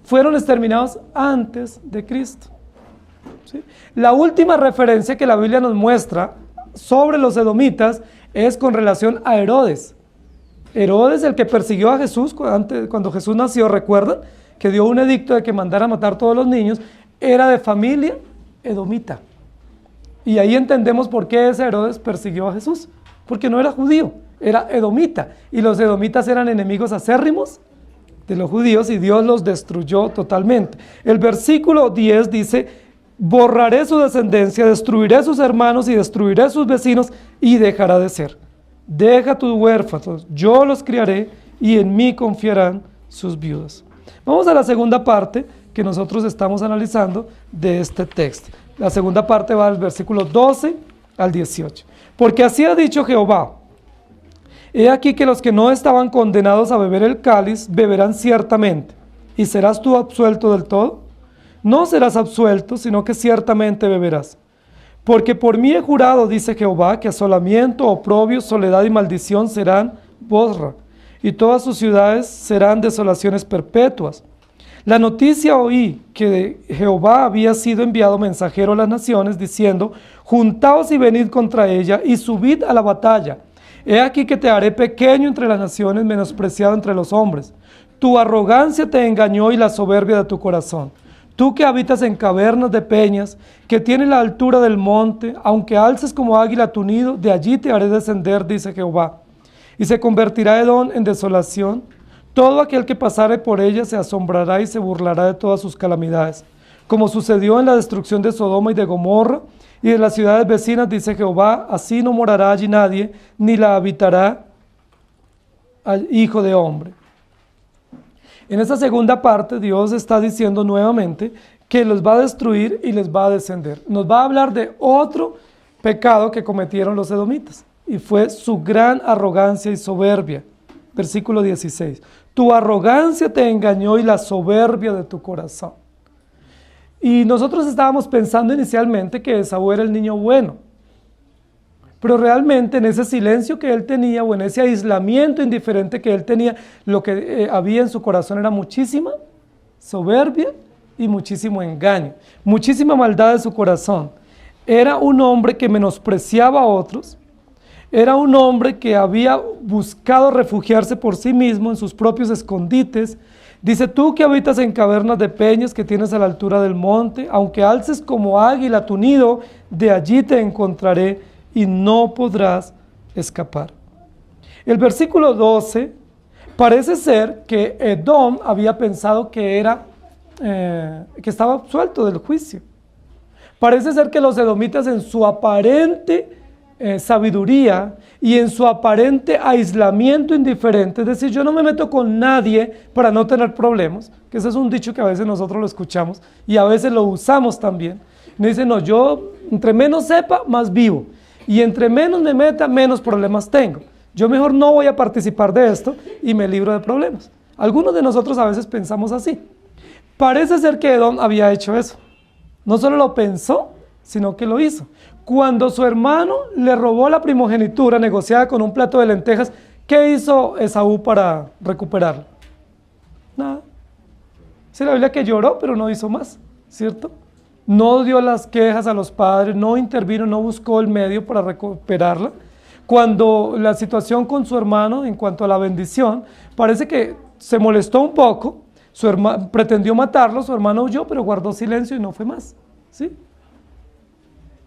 Fueron exterminados antes de Cristo. ¿Sí? La última referencia que la Biblia nos muestra sobre los edomitas es con relación a Herodes. Herodes, el que persiguió a Jesús cuando Jesús nació, ¿recuerdan? Que dio un edicto de que mandara a matar todos los niños, era de familia edomita. Y ahí entendemos por qué ese Herodes persiguió a Jesús. Porque no era judío, era edomita. Y los edomitas eran enemigos acérrimos de los judíos y Dios los destruyó totalmente. El versículo 10 dice, borraré su descendencia, destruiré sus hermanos y destruiré sus vecinos y dejará de ser. Deja tus huérfanos, yo los criaré y en mí confiarán sus viudas. Vamos a la segunda parte que nosotros estamos analizando de este texto. La segunda parte va del versículo 12 al 18. Porque así ha dicho Jehová, he aquí que los que no estaban condenados a beber el cáliz, beberán ciertamente. ¿Y serás tú absuelto del todo? No serás absuelto, sino que ciertamente beberás. Porque por mí he jurado, dice Jehová, que asolamiento, oprobio, soledad y maldición serán Bosra. y todas sus ciudades serán desolaciones perpetuas. La noticia oí que de Jehová había sido enviado mensajero a las naciones, diciendo: juntaos y venid contra ella, y subid a la batalla. He aquí que te haré pequeño entre las naciones, menospreciado entre los hombres. Tu arrogancia te engañó y la soberbia de tu corazón. Tú que habitas en cavernas de peñas, que tienes la altura del monte, aunque alces como águila tu nido, de allí te haré descender, dice Jehová. Y se convertirá Edom en desolación. Todo aquel que pasare por ella se asombrará y se burlará de todas sus calamidades. Como sucedió en la destrucción de Sodoma y de Gomorra y de las ciudades vecinas, dice Jehová, así no morará allí nadie, ni la habitará al hijo de hombre. En esta segunda parte, Dios está diciendo nuevamente que los va a destruir y les va a descender. Nos va a hablar de otro pecado que cometieron los edomitas, y fue su gran arrogancia y soberbia. Versículo 16. Tu arrogancia te engañó y la soberbia de tu corazón. Y nosotros estábamos pensando inicialmente que Esaú era el niño bueno, pero realmente en ese silencio que él tenía, o en ese aislamiento indiferente que él tenía, lo que había en su corazón era muchísima soberbia y muchísimo engaño, muchísima maldad de su corazón. Era un hombre que menospreciaba a otros, era un hombre que había buscado refugiarse por sí mismo en sus propios escondites. Dice: tú que habitas en cavernas de peñas, que tienes a la altura del monte, aunque alces como águila tu nido, de allí te encontraré y no podrás escapar. El versículo 12 parece ser que Edom había pensado que estaba absuelto del juicio. Parece ser que los edomitas, en su aparente sabiduría y en su aparente aislamiento indiferente, es decir, yo no me meto con nadie para no tener problemas, que ese es un dicho que a veces nosotros lo escuchamos y a veces lo usamos también. Me dicen: no, yo entre menos sepa, más vivo, y entre menos me meta, menos problemas tengo. Yo mejor no voy a participar de esto y me libro de problemas. Algunos de nosotros a veces pensamos así. Parece ser que Edom había hecho eso. No solo lo pensó, sino que lo hizo. Cuando su hermano le robó la primogenitura negociada con un plato de lentejas, ¿qué hizo Esaú para recuperarla? Nada. Dice la Biblia que lloró, pero no hizo más, ¿cierto? No dio las quejas a los padres, no intervino, no buscó el medio para recuperarla. Cuando la situación con su hermano, en cuanto a la bendición, parece que se molestó un poco, pretendió matarlo, su hermano huyó, pero guardó silencio y no fue más, ¿sí?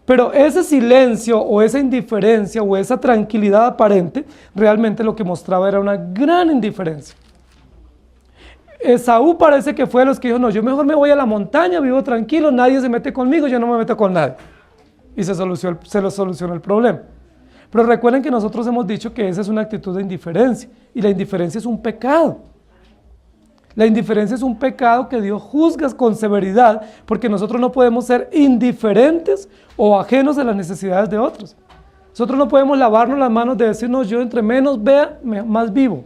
Pero ese silencio o esa indiferencia o esa tranquilidad aparente, realmente lo que mostraba era una gran indiferencia. Esaú parece que fue de los que dijo: no, yo mejor me voy a la montaña, vivo tranquilo, nadie se mete conmigo, yo no me meto con nadie. Y se lo solucionó el problema. Pero recuerden que nosotros hemos dicho que esa es una actitud de indiferencia, y la indiferencia es un pecado. La indiferencia es un pecado que Dios juzga con severidad, porque nosotros no podemos ser indiferentes o ajenos a las necesidades de otros. Nosotros no podemos lavarnos las manos de decirnos: yo entre menos vea, más vivo.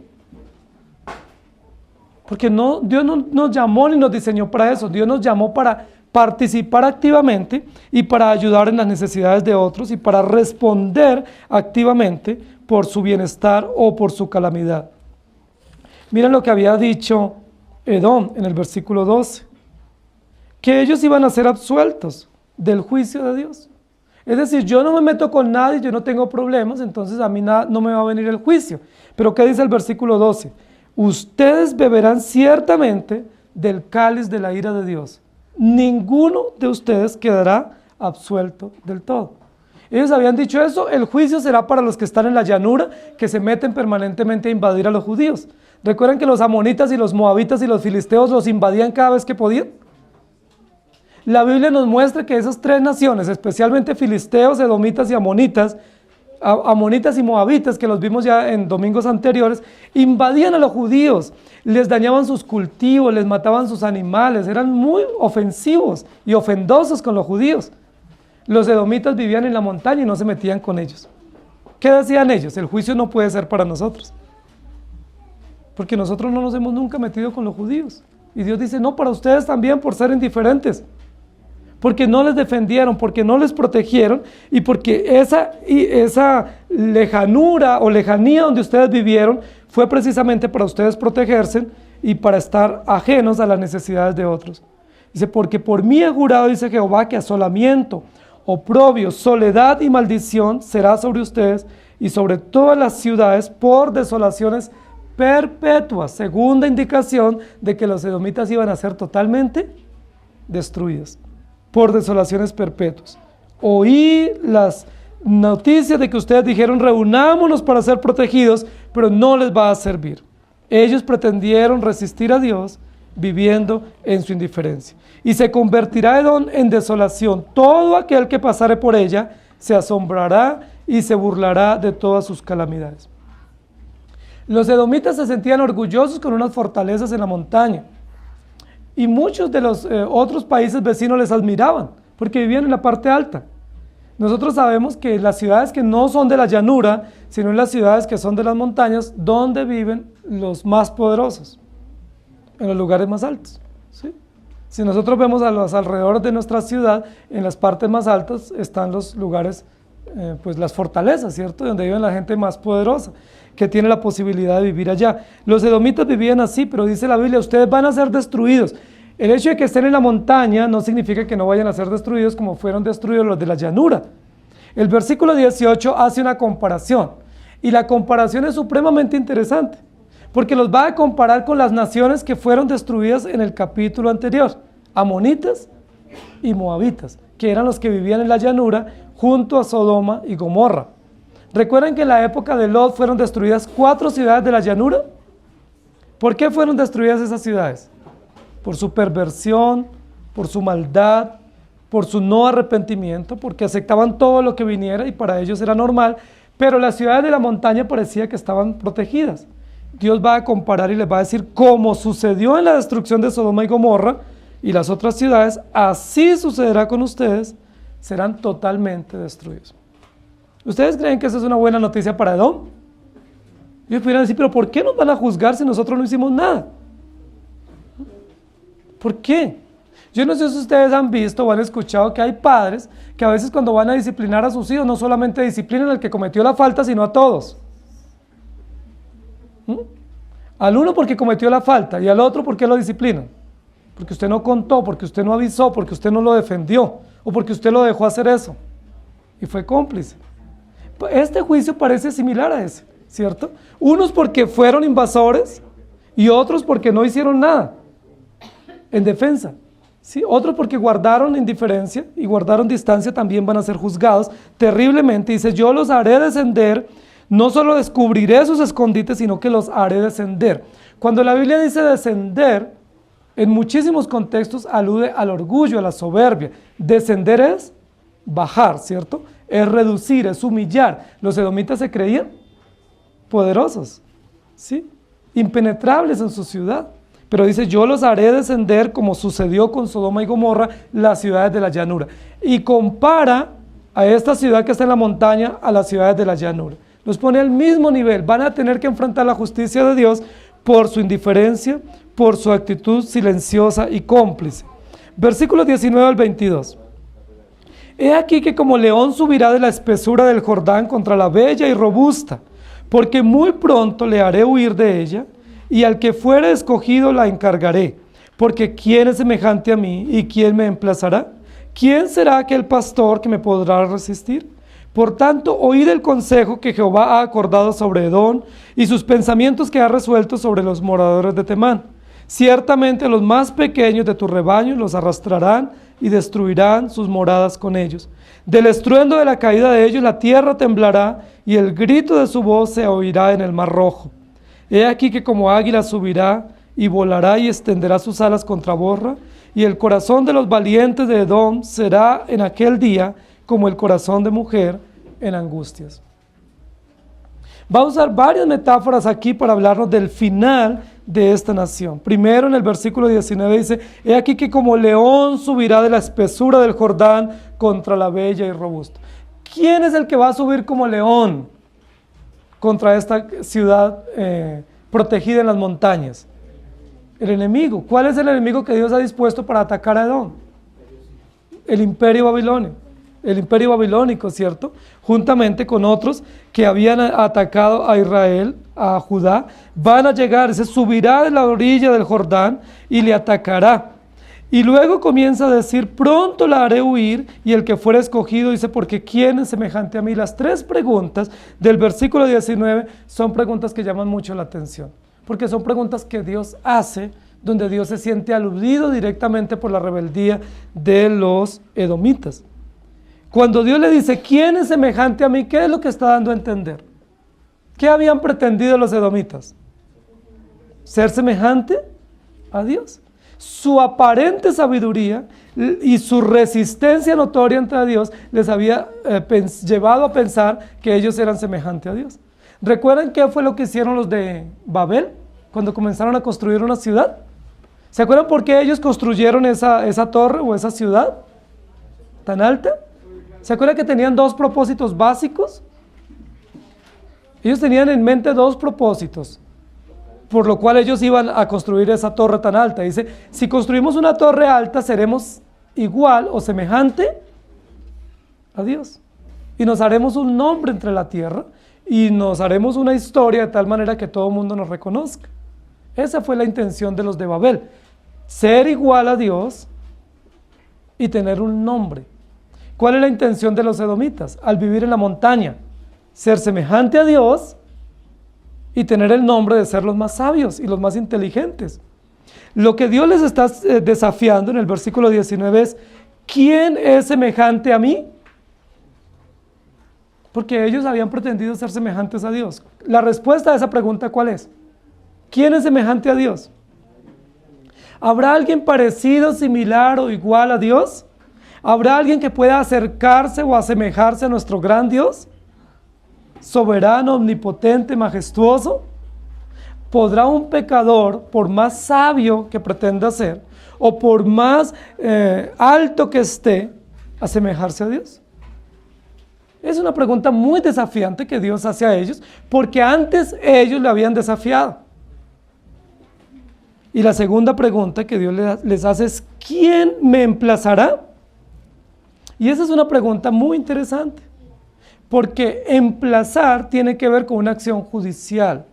Porque Dios no nos llamó ni nos diseñó para eso. Dios nos llamó para participar activamente y para ayudar en las necesidades de otros y para responder activamente por su bienestar o por su calamidad. Miren lo que había dicho Edom en el versículo 12, que ellos iban a ser absueltos del juicio de Dios. Es decir, yo no me meto con nadie, yo no tengo problemas, entonces a mí no me va a venir el juicio. Pero ¿qué dice el versículo 12? Ustedes beberán ciertamente del cáliz de la ira de Dios. Ninguno de ustedes quedará absuelto del todo. Ellos habían dicho eso: el juicio será para los que están en la llanura, que se meten permanentemente a invadir a los judíos. ¿Recuerdan que los amonitas y los moabitas y los filisteos los invadían cada vez que podían? La Biblia nos muestra que esas tres naciones, especialmente filisteos, edomitas y amonitas y moabitas, que los vimos ya en domingos anteriores, invadían a los judíos, les dañaban sus cultivos, les mataban sus animales, eran muy ofensivos y ofendosos con los judíos. Los edomitas vivían en la montaña y no se metían con ellos. ¿Qué decían ellos? El juicio no puede ser para nosotros, porque nosotros no nos hemos nunca metido con los judíos. Y Dios dice: no, para ustedes también, por ser indiferentes. porque no les defendieron, porque no les protegieron y porque esa lejanura o lejanía donde ustedes vivieron fue precisamente para ustedes protegerse y para estar ajenos a las necesidades de otros. Dice, porque por mí he jurado, dice Jehová, que asolamiento, oprobio, soledad y maldición será sobre ustedes y sobre todas las ciudades por desolaciones perpetuas. Segunda indicación de que los edomitas iban a ser totalmente destruidos por desolaciones perpetuas. Oí las noticias de que ustedes dijeron reunámonos para ser protegidos, pero no les va a servir. Ellos pretendieron resistir a Dios viviendo en su indiferencia. Y se convertirá Edom en desolación. Todo aquel que pasare por ella se asombrará y se burlará de todas sus calamidades. Los edomitas se sentían orgullosos con unas fortalezas en la montaña. Y muchos de los otros países vecinos les admiraban, porque vivían en la parte alta. Nosotros sabemos que las ciudades que no son de la llanura, sino en las ciudades que son de las montañas, donde viven los más poderosos, en los lugares más altos, ¿sí? Si nosotros vemos a los alrededores de nuestra ciudad, en las partes más altas están los lugares, pues las fortalezas, ¿cierto? Donde vive la gente más poderosa, que tiene la posibilidad de vivir allá. Los edomitas vivían así, pero dice la Biblia, ustedes van a ser destruidos. El hecho de que estén en la montaña no significa que no vayan a ser destruidos como fueron destruidos los de la llanura. El versículo 18 hace una comparación, y la comparación es supremamente interesante, porque los va a comparar con las naciones que fueron destruidas en el capítulo anterior, amonitas y moabitas, que eran los que vivían en la llanura junto a Sodoma y Gomorra. ¿Recuerdan que en la época de Lot fueron destruidas 4 ciudades de la llanura? ¿Por qué fueron destruidas esas ciudades? Por su perversión, por su maldad, por su no arrepentimiento, porque aceptaban todo lo que viniera y para ellos era normal, pero las ciudades de la montaña parecía que estaban protegidas. Dios va a comparar y les va a decir, como sucedió en la destrucción de Sodoma y Gomorra y las otras ciudades, así sucederá con ustedes, serán totalmente destruidos. ¿Ustedes creen que eso es una buena noticia para Edom? Ellos pudieran decir, pero ¿por qué nos van a juzgar si nosotros no hicimos nada? ¿Por qué? Yo no sé si ustedes han visto o han escuchado que hay padres que a veces cuando van a disciplinar a sus hijos no solamente disciplinan al que cometió la falta, sino a todos. Al uno porque cometió la falta y al otro porque lo disciplinan. Porque usted no contó, porque usted no avisó, porque usted no lo defendió o porque usted lo dejó hacer eso y fue cómplice. Este juicio parece similar a ese, ¿cierto? Unos porque fueron invasores y otros porque no hicieron nada en defensa, ¿sí? Otros porque guardaron indiferencia y guardaron distancia también van a ser juzgados terriblemente. Dice, yo los haré descender, no solo descubriré sus escondites, sino que los haré descender. Cuando la Biblia dice descender, en muchísimos contextos alude al orgullo, a la soberbia. Descender es bajar, ¿cierto? Es reducir, es humillar. Los edomitas se creían poderosos, ¿sí? Impenetrables en su ciudad. Pero dice, yo los haré descender como sucedió con Sodoma y Gomorra, las ciudades de la llanura. Y compara a esta ciudad que está en la montaña a las ciudades de la llanura. Los pone al mismo nivel. Van a tener que enfrentar la justicia de Dios por su indiferencia, por su actitud silenciosa y cómplice. Versículos 19 al 22. He aquí que como león subirá de la espesura del Jordán contra la bella y robusta, porque muy pronto le haré huir de ella, y al que fuere escogido la encargaré, porque ¿quién es semejante a mí y quién me emplazará? ¿Quién será aquel pastor que me podrá resistir? Por tanto, oíd el consejo que Jehová ha acordado sobre Edom y sus pensamientos que ha resuelto sobre los moradores de Temán. Ciertamente los más pequeños de tu rebaño los arrastrarán y destruirán sus moradas con ellos. Del estruendo de la caída de ellos la tierra temblará y el grito de su voz se oirá en el mar rojo. He aquí que como águila subirá y volará y extenderá sus alas contra Borra, y el corazón de los valientes de Edom será en aquel día como el corazón de mujer en angustias. Va a usar varias metáforas aquí para hablarnos del final de esta nación. Primero en el versículo 19 dice, he aquí que como león subirá de la espesura del Jordán contra la bella y robusta. ¿Quién es el que va a subir como león contra esta ciudad protegida en las montañas? El enemigo. ¿Cuál es el enemigo que Dios ha dispuesto para atacar a Edom? el imperio babilónico. El imperio babilónico, ¿cierto? Juntamente con otros que habían atacado a Israel, a Judá, van a llegar, se subirá de la orilla del Jordán y le atacará. Y luego comienza a decir, pronto la haré huir, y el que fuera escogido, dice, porque ¿quién es semejante a mí? Las tres preguntas del versículo 19 son preguntas que llaman mucho la atención, porque son preguntas que Dios hace, donde Dios se siente aludido directamente por la rebeldía de los edomitas. Cuando Dios le dice, ¿quién es semejante a mí? ¿Qué es lo que está dando a entender? ¿Qué habían pretendido los edomitas? Ser semejante a Dios. Su aparente sabiduría y su resistencia notoria ante Dios les había llevado a pensar que ellos eran semejantes a Dios. ¿Recuerdan qué fue lo que hicieron los de Babel cuando comenzaron a construir una ciudad? ¿Se acuerdan por qué ellos construyeron esa torre o esa ciudad tan alta? ¿Se acuerdan que tenían dos propósitos básicos? Ellos tenían en mente dos propósitos, por lo cual ellos iban a construir esa torre tan alta. Dice, si construimos una torre alta, seremos igual o semejante a Dios. Y nos haremos un nombre entre la tierra, y nos haremos una historia de tal manera que todo el mundo nos reconozca. Esa fue la intención de los de Babel, ser igual a Dios y tener un nombre. ¿Cuál es la intención de los edomitas? Al vivir en la montaña, ser semejante a Dios y tener el nombre de ser los más sabios y los más inteligentes. Lo que Dios les está desafiando en el versículo 19 es, ¿quién es semejante a mí? Porque ellos habían pretendido ser semejantes a Dios. La respuesta a esa pregunta, ¿cuál es? ¿Quién es semejante a Dios? ¿Habrá alguien parecido, similar o igual a Dios? ¿Habrá alguien que pueda acercarse o asemejarse a nuestro gran Dios? Soberano, omnipotente, majestuoso. ¿Podrá un pecador, por más sabio que pretenda ser, o por más alto que esté, asemejarse a Dios? Es una pregunta muy desafiante que Dios hace a ellos, porque antes ellos le habían desafiado. Y la segunda pregunta que Dios les hace es, ¿quién me emplazará? Y esa es una pregunta muy interesante, porque emplazar tiene que ver con una acción judicial.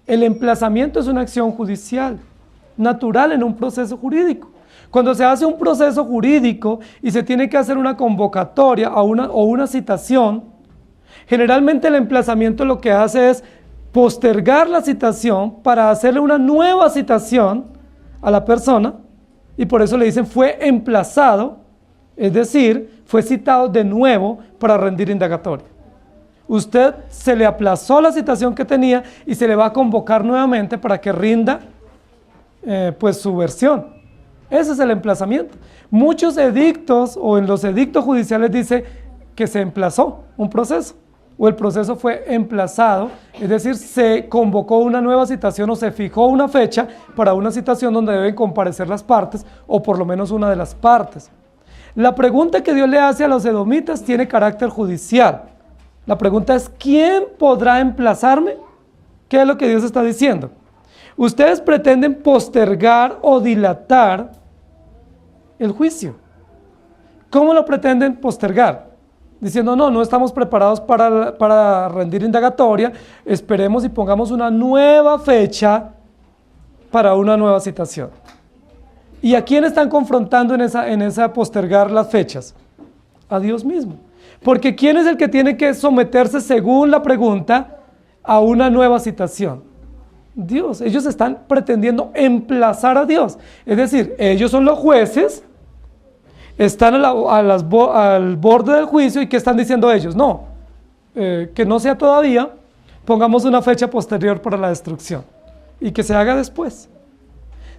El emplazamiento es una acción judicial, natural en un proceso jurídico. Cuando se hace un proceso jurídico y se tiene que hacer una convocatoria o una citación, generalmente el emplazamiento lo que hace es postergar la citación para hacerle una nueva citación a la persona, y por eso le dicen fue emplazado. Es decir, fue citado de nuevo para rendir indagatoria. Usted se le aplazó la citación que tenía y se le va a convocar nuevamente para que rinda pues su versión. Ese es el emplazamiento. Muchos edictos o en los edictos judiciales dice que se emplazó un proceso o el proceso fue emplazado, es decir, se convocó una nueva citación o se fijó una fecha para una citación donde deben comparecer las partes o por lo menos una de las partes. La pregunta que Dios le hace a los edomitas tiene carácter judicial. La pregunta es, ¿quién podrá emplazarme? ¿Qué es lo que Dios está diciendo? Ustedes pretenden postergar o dilatar el juicio. ¿Cómo lo pretenden postergar? Diciendo, no estamos preparados para rendir indagatoria, esperemos y pongamos una nueva fecha para una nueva citación. ¿Y a quién están confrontando en esa postergar las fechas? A Dios mismo. Porque ¿quién es el que tiene que someterse, según la pregunta, a una nueva citación? Dios. Ellos están pretendiendo emplazar a Dios. Es decir, ellos son los jueces, están al borde del juicio, ¿y qué están diciendo ellos? No, que no sea todavía, pongamos una fecha posterior para la destrucción y que se haga después.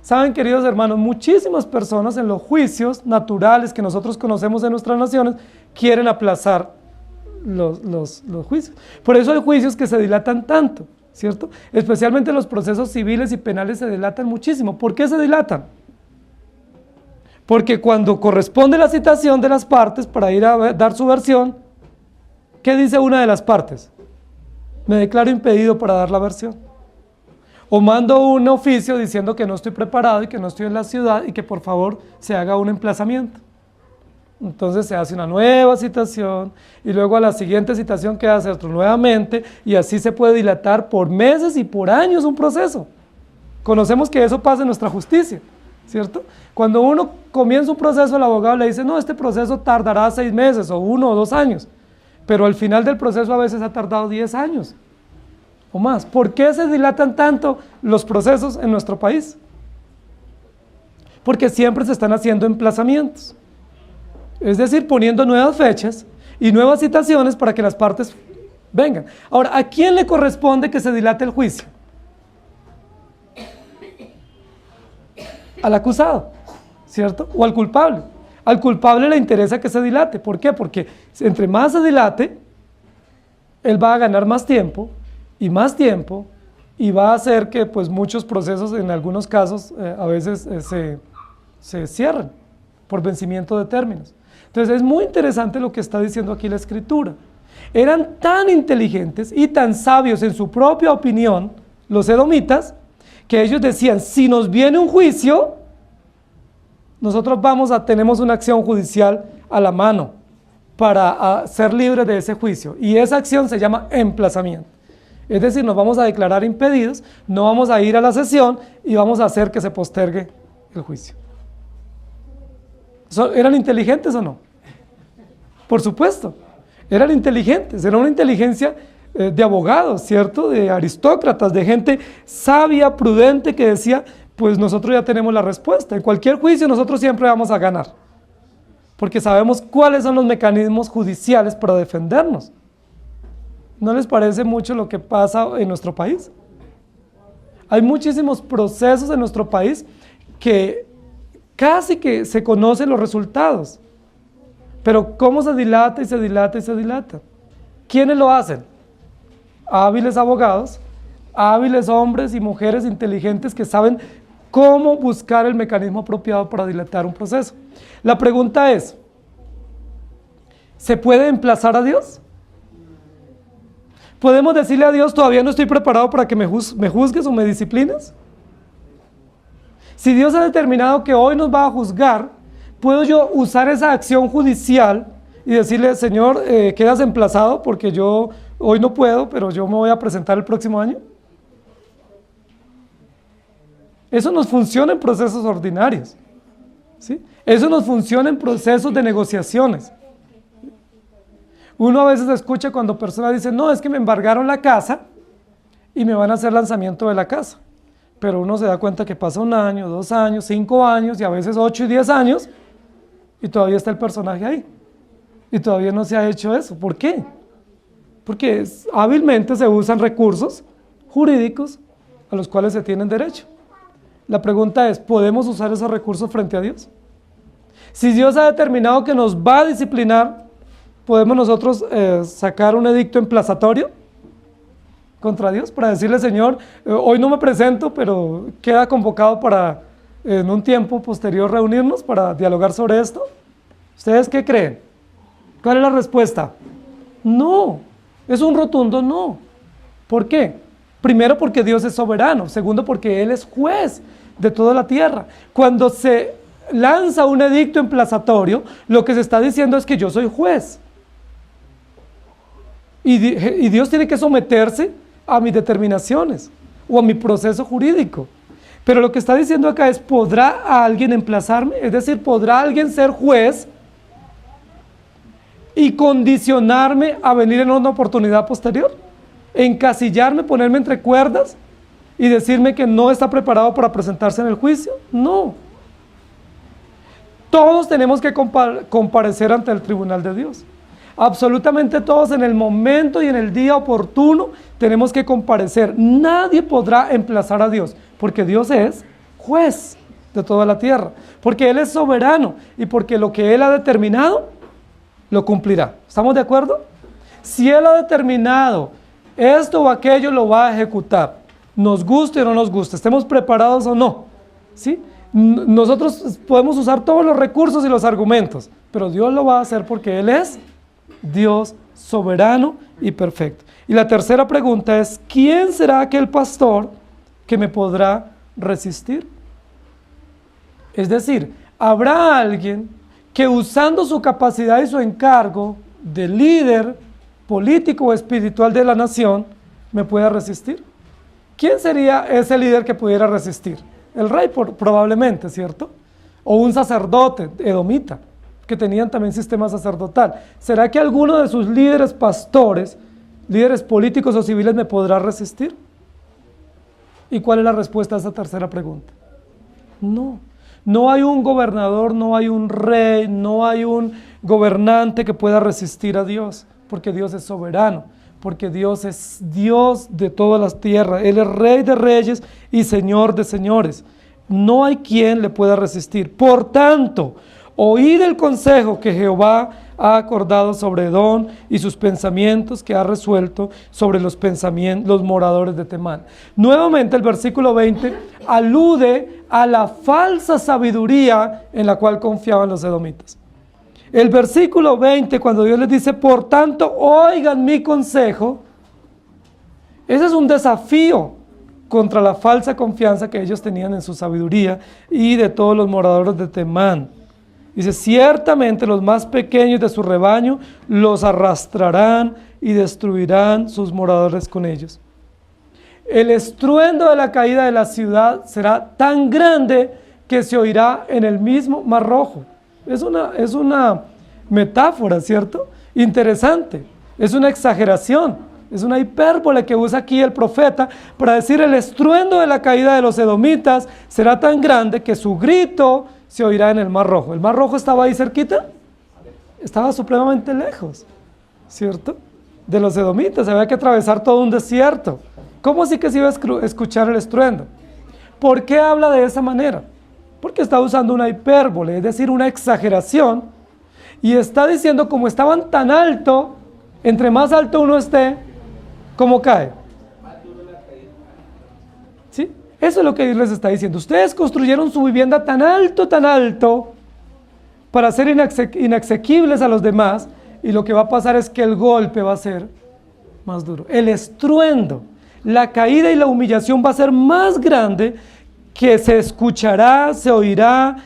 Saben, queridos hermanos, muchísimas personas en los juicios naturales que nosotros conocemos en nuestras naciones quieren aplazar los juicios. Por eso hay juicios que se dilatan tanto, ¿cierto? Especialmente los procesos civiles y penales se dilatan muchísimo. ¿Por qué se dilatan? Porque cuando corresponde la citación de las partes para ir a dar su versión, ¿qué dice una de las partes? Me declaro impedido para dar la versión. O mando un oficio diciendo que no estoy preparado y que no estoy en la ciudad y que por favor se haga un emplazamiento. Entonces se hace una nueva citación y luego a la siguiente citación queda hacer otro nuevamente y así se puede dilatar por meses y por años un proceso. Conocemos que eso pasa en nuestra justicia, ¿cierto? Cuando uno comienza un proceso, el abogado le dice, no, este proceso tardará 6 meses o 1 o 2 años, pero al final del proceso a veces ha tardado 10 años o más. ¿Por qué se dilatan tanto los procesos en nuestro país? Porque siempre se están haciendo emplazamientos, es decir, poniendo nuevas fechas y nuevas citaciones para que las partes vengan. Ahora, ¿a quién le corresponde que se dilate el juicio? Al acusado, ¿cierto? O al culpable. Al culpable le interesa que se dilate. ¿Por qué? Porque entre más se dilate, él va a ganar más tiempo y va a hacer que pues, muchos procesos, en algunos casos, a veces se cierren por vencimiento de términos. Entonces es muy interesante lo que está diciendo aquí la Escritura. Eran tan inteligentes y tan sabios en su propia opinión, los edomitas, que ellos decían, si nos viene un juicio, nosotros tenemos una acción judicial a la mano para ser libres de ese juicio. Y esa acción se llama emplazamiento. Es decir, nos vamos a declarar impedidos, no vamos a ir a la sesión y vamos a hacer que se postergue el juicio. ¿Eran inteligentes o no? Por supuesto, eran inteligentes, era una inteligencia de abogados, ¿cierto? De aristócratas, de gente sabia, prudente, que decía, pues nosotros ya tenemos la respuesta. En cualquier juicio nosotros siempre vamos a ganar, porque sabemos cuáles son los mecanismos judiciales para defendernos. ¿No les parece mucho lo que pasa en nuestro país? Hay muchísimos procesos en nuestro país que casi que se conocen los resultados, pero cómo se dilata y se dilata y se dilata. ¿Quiénes lo hacen? Hábiles abogados, hábiles hombres y mujeres inteligentes que saben cómo buscar el mecanismo apropiado para dilatar un proceso. La pregunta es, ¿se puede emplazar a Dios? ¿Podemos decirle a Dios, todavía no estoy preparado para que me juzgues o me disciplines? Si Dios ha determinado que hoy nos va a juzgar, ¿puedo yo usar esa acción judicial y decirle, Señor, quedas emplazado porque yo hoy no puedo, pero yo me voy a presentar el próximo año? Eso nos funciona en procesos ordinarios, ¿sí? Eso nos funciona en procesos de negociaciones. Uno a veces escucha cuando personas dicen, no, es que me embargaron la casa y me van a hacer lanzamiento de la casa. Pero uno se da cuenta que pasa 1 año, 2 años, 5 años y a veces 8 y 10 años y todavía está el personaje ahí. Y todavía no se ha hecho eso. ¿Por qué? Porque hábilmente se usan recursos jurídicos a los cuales se tienen derecho. La pregunta es, ¿podemos usar esos recursos frente a Dios? Si Dios ha determinado que nos va a disciplinar, ¿podemos nosotros sacar un edicto emplazatorio contra Dios para decirle, Señor, hoy no me presento, pero queda convocado para en un tiempo posterior reunirnos para dialogar sobre esto? ¿Ustedes qué creen? ¿Cuál es la respuesta? No, es un rotundo no. ¿Por qué? Primero, porque Dios es soberano. Segundo, porque Él es juez de toda la tierra. Cuando se lanza un edicto emplazatorio, lo que se está diciendo es que yo soy juez. Y Dios tiene que someterse a mis determinaciones o a mi proceso jurídico. Pero lo que está diciendo acá es, ¿podrá alguien emplazarme? Es decir, ¿podrá alguien ser juez y condicionarme a venir en una oportunidad posterior? ¿Encasillarme, ponerme entre cuerdas y decirme que no está preparado para presentarse en el juicio? No. Todos tenemos que comparecer ante el tribunal de Dios. Absolutamente todos, en el momento y en el día oportuno tenemos que comparecer. Nadie podrá emplazar a Dios, porque Dios es juez de toda la tierra, porque Él es soberano y porque lo que Él ha determinado lo cumplirá. ¿Estamos de acuerdo? Si Él ha determinado esto o aquello, lo va a ejecutar, nos guste o no nos guste, estemos preparados o no, ¿sí? Nosotros podemos usar todos los recursos y los argumentos, pero Dios lo va a hacer porque Él es Dios soberano y perfecto. Y la tercera pregunta es, ¿quién será aquel pastor que me podrá resistir? Es decir, ¿habrá alguien que usando su capacidad y su encargo de líder político o espiritual de la nación, me pueda resistir? ¿Quién sería ese líder que pudiera resistir? El rey probablemente, ¿cierto? O un sacerdote edomita, que tenían también sistema sacerdotal. ¿Será que alguno de sus líderes pastores, líderes políticos o civiles me podrá resistir? ¿Y cuál es la respuesta a esa tercera pregunta? No. No hay un gobernador, no hay un rey, no hay un gobernante que pueda resistir a Dios, porque Dios es soberano, porque Dios es Dios de todas las tierras. Él es Rey de reyes y Señor de señores. No hay quien le pueda resistir. Por tanto, oíd el consejo que Jehová ha acordado sobre Edom y sus pensamientos que ha resuelto sobre los moradores de Temán. Nuevamente el versículo 20 alude a la falsa sabiduría en la cual confiaban los edomitas. El versículo 20, cuando Dios les dice, por tanto, oigan mi consejo, ese es un desafío contra la falsa confianza que ellos tenían en su sabiduría y de todos los moradores de Temán. Dice, ciertamente los más pequeños de su rebaño los arrastrarán y destruirán sus moradores con ellos. El estruendo de la caída de la ciudad será tan grande que se oirá en el mismo Mar Rojo. Es una metáfora, ¿cierto? Interesante. Es una exageración. Es una hipérbole que usa aquí el profeta para decir el estruendo de la caída de los edomitas será tan grande que su grito se oirá en el Mar Rojo. ¿El Mar Rojo estaba ahí cerquita? Estaba supremamente lejos, ¿cierto? De los edomitas, había que atravesar todo un desierto. ¿Cómo así que se iba a escuchar el estruendo? ¿Por qué habla de esa manera? Porque está usando una hipérbole, es decir, una exageración, y está diciendo como estaban tan alto, entre más alto uno esté, ¿cómo cae? ¿Sí? Eso es lo que Dios les está diciendo. Ustedes construyeron su vivienda tan alto, para ser inasequibles a los demás, y lo que va a pasar es que el golpe va a ser más duro. El estruendo, la caída y la humillación va a ser más grande, que se escuchará, se oirá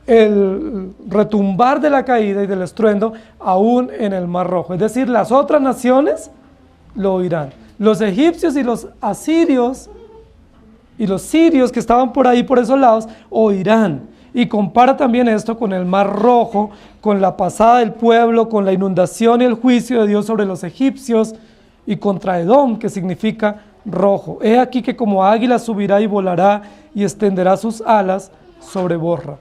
el retumbar de la caída y del estruendo aún en el Mar Rojo. Es decir, las otras naciones lo oirán. Los egipcios y los asirios y los sirios que estaban por ahí, por esos lados, oirán. Y compara también esto con el Mar Rojo, con la pasada del pueblo, con la inundación y el juicio de Dios sobre los egipcios y contra Edom, que significa rojo. He aquí que como águila subirá y volará y extenderá sus alas sobre Borra.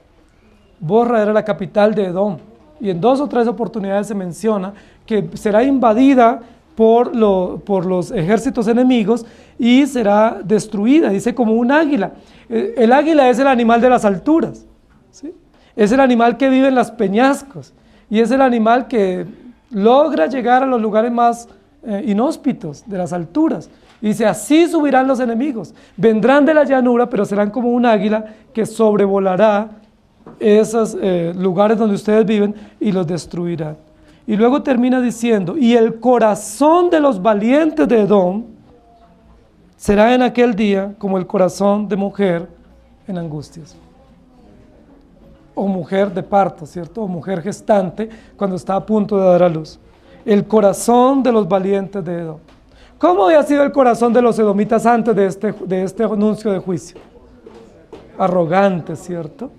Borra era la capital de Edom, y en 2 o 3 oportunidades se menciona que será invadida por los ejércitos enemigos y será destruida, dice como un águila. El águila es el animal de las alturas, ¿sí? Es el animal que vive en los peñascos y es el animal que logra llegar a los lugares más inhóspitos de las alturas. Dice, así subirán los enemigos, vendrán de la llanura, pero serán como un águila que sobrevolará esos lugares donde ustedes viven y los destruirá. Y luego termina diciendo, y el corazón de los valientes de Edom será en aquel día como el corazón de mujer en angustias. O mujer de parto, ¿cierto? O mujer gestante cuando está a punto de dar a luz. El corazón de los valientes de Edom. ¿Cómo había sido el corazón de los edomitas antes de este anuncio de juicio? Arrogante, ¿cierto?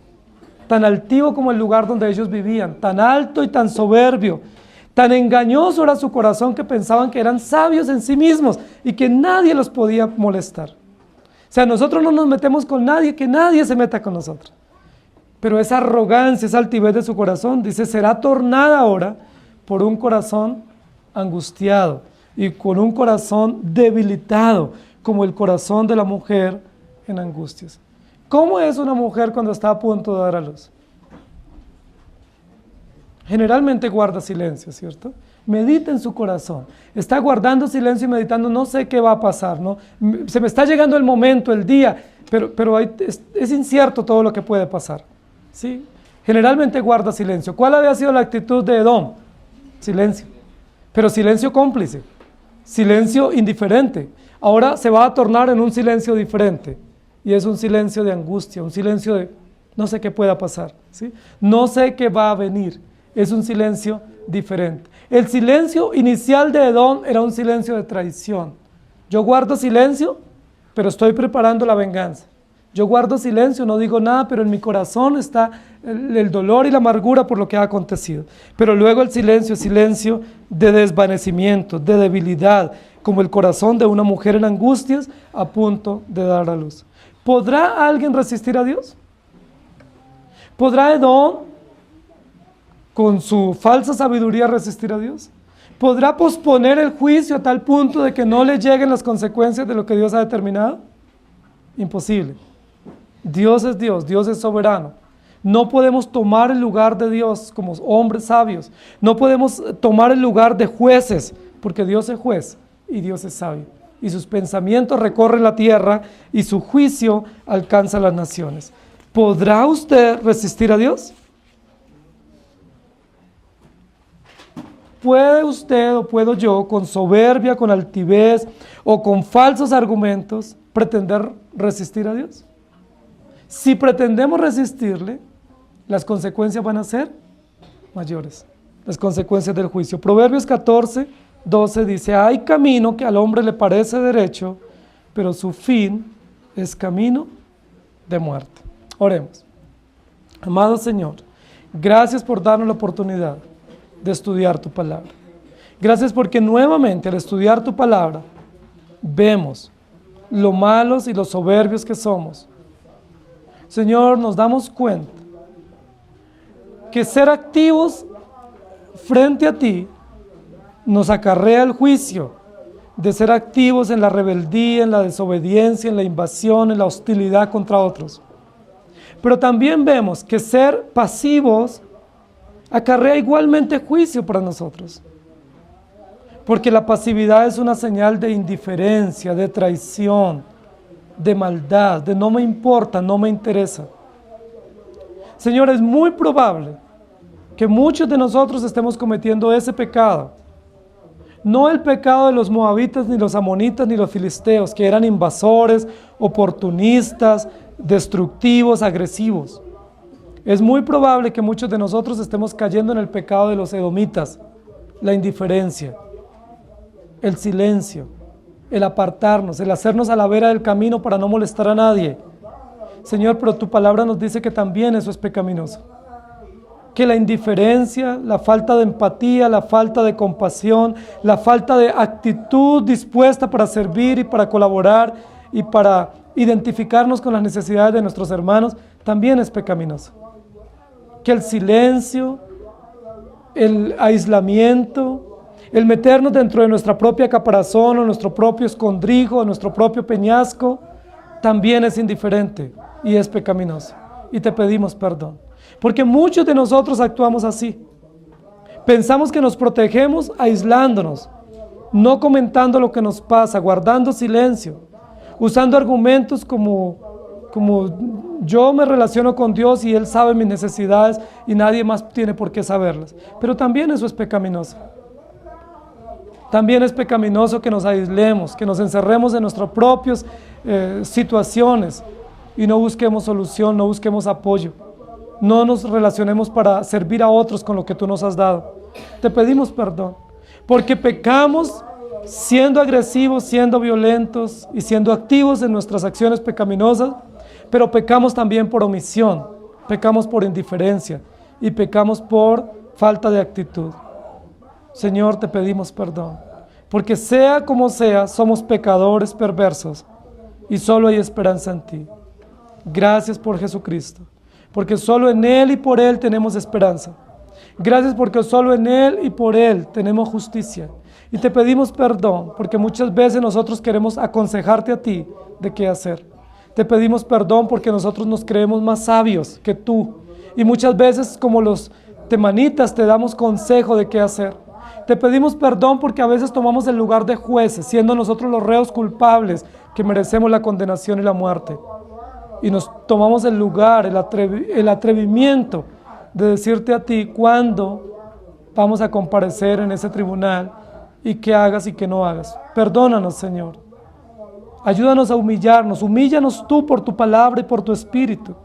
Tan altivo como el lugar donde ellos vivían, tan alto y tan soberbio, tan engañoso era su corazón que pensaban que eran sabios en sí mismos y que nadie los podía molestar. O sea, nosotros no nos metemos con nadie, que nadie se meta con nosotros. Pero esa arrogancia, esa altivez de su corazón, dice, será tornada ahora por un corazón angustiado y con un corazón debilitado, como el corazón de la mujer en angustias. ¿Cómo es una mujer cuando está a punto de dar a luz? Generalmente guarda silencio, ¿cierto? Medita en su corazón. Está guardando silencio y meditando, no sé qué va a pasar, ¿no? Se me está llegando el momento, el día, pero es incierto todo lo que puede pasar, ¿sí? Generalmente guarda silencio. ¿Cuál había sido la actitud de Edom? Silencio. Pero silencio cómplice, silencio indiferente. Ahora se va a tornar en un silencio diferente. Y es un silencio de angustia, un silencio de no sé qué pueda pasar, ¿sí? No sé qué va a venir. Es un silencio diferente. El silencio inicial de Edom era un silencio de traición. Yo guardo silencio, pero estoy preparando la venganza. Yo guardo silencio, no digo nada, pero en mi corazón está el dolor y la amargura por lo que ha acontecido. Pero luego el silencio es silencio de desvanecimiento, de debilidad, como el corazón de una mujer en angustias a punto de dar a luz. ¿Podrá alguien resistir a Dios? ¿Podrá Edom, con su falsa sabiduría, resistir a Dios? ¿Podrá posponer el juicio a tal punto de que no le lleguen las consecuencias de lo que Dios ha determinado? Imposible. Dios es soberano. No podemos tomar el lugar de Dios como hombres sabios. No podemos tomar el lugar de jueces, porque Dios es juez y Dios es sabio. Y sus pensamientos recorren la tierra y su juicio alcanza las naciones. ¿Podrá usted resistir a Dios? ¿Puede usted o puedo yo, con soberbia, con altivez o con falsos argumentos, pretender resistir a Dios? Si pretendemos resistirle, las consecuencias van a ser mayores, las consecuencias del juicio. Proverbios 14:12 dice: hay camino que al hombre le parece derecho, pero su fin es camino de muerte. Oremos. Amado Señor, gracias por darnos la oportunidad de estudiar tu palabra. Gracias porque nuevamente al estudiar tu palabra vemos lo malos y los soberbios que somos. Señor, nos damos cuenta que ser activos frente a ti nos acarrea el juicio de ser activos en la rebeldía, en la desobediencia, en la invasión, en la hostilidad contra otros. Pero también vemos que ser pasivos acarrea igualmente juicio para nosotros. Porque la pasividad es una señal de indiferencia, de traición, de maldad, de no me importa, no me interesa. Señor, es muy probable que muchos de nosotros estemos cometiendo ese pecado. No el pecado de los moabitas, ni los amonitas, ni los filisteos, que eran invasores, oportunistas, destructivos, agresivos. Es muy probable que muchos de nosotros estemos cayendo en el pecado de los edomitas, la indiferencia, el silencio, el apartarnos, el hacernos a la vera del camino para no molestar a nadie. Señor, pero tu palabra nos dice que también eso es pecaminoso. Que la indiferencia, la falta de empatía, la falta de compasión, la falta de actitud dispuesta para servir y para colaborar y para identificarnos con las necesidades de nuestros hermanos, también es pecaminoso. Que el silencio, el aislamiento, el meternos dentro de nuestra propia caparazón o nuestro propio escondrijo o nuestro propio peñasco, también es indiferente y es pecaminoso. Y te pedimos perdón. Porque muchos de nosotros actuamos así. Pensamos que nos protegemos aislándonos, no comentando lo que nos pasa, guardando silencio, usando argumentos como yo me relaciono con Dios y Él sabe mis necesidades y nadie más tiene por qué saberlas. Pero también eso es pecaminoso. También es pecaminoso que nos aislemos, que nos encerremos en nuestras propias situaciones y no busquemos solución, no busquemos apoyo. No nos relacionemos para servir a otros con lo que tú nos has dado. Te pedimos perdón, porque pecamos siendo agresivos, siendo violentos y siendo activos en nuestras acciones pecaminosas, pero pecamos también por omisión, pecamos por indiferencia y pecamos por falta de actitud. Señor, te pedimos perdón, porque sea como sea, somos pecadores perversos y solo hay esperanza en ti. Gracias por Jesucristo, porque solo en Él y por Él tenemos esperanza. Gracias porque solo en Él y por Él tenemos justicia. Y te pedimos perdón, porque muchas veces nosotros queremos aconsejarte a ti de qué hacer. Te pedimos perdón porque nosotros nos creemos más sabios que tú. Y muchas veces, como los temanitas, te damos consejo de qué hacer. Te pedimos perdón porque a veces tomamos el lugar de jueces, siendo nosotros los reos culpables que merecemos la condenación y la muerte. Y nos tomamos el lugar, el atrevimiento de decirte a ti cuándo vamos a comparecer en ese tribunal y qué hagas y qué no hagas. Perdónanos, Señor. Ayúdanos a humillarnos, humíllanos tú por tu palabra y por tu espíritu.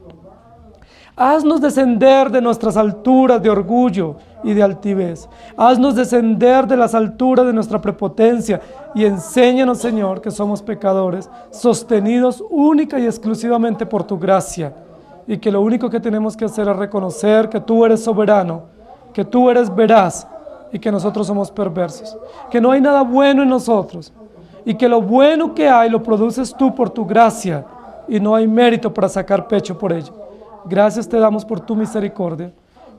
Haznos descender de nuestras alturas de orgullo y de altivez. Haznos descender de las alturas de nuestra prepotencia y enséñanos, Señor, que somos pecadores, sostenidos única y exclusivamente por tu gracia, y que lo único que tenemos que hacer es reconocer que tú eres soberano, que tú eres veraz y que nosotros somos perversos, que no hay nada bueno en nosotros y que lo bueno que hay lo produces tú por tu gracia y no hay mérito para sacar pecho por ello. Gracias te damos por tu misericordia,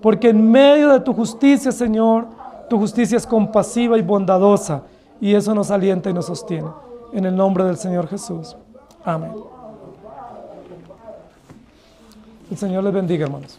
porque en medio de tu justicia, Señor, tu justicia es compasiva y bondadosa, y eso nos alienta y nos sostiene. En el nombre del Señor Jesús. Amén. El Señor les bendiga, hermanos.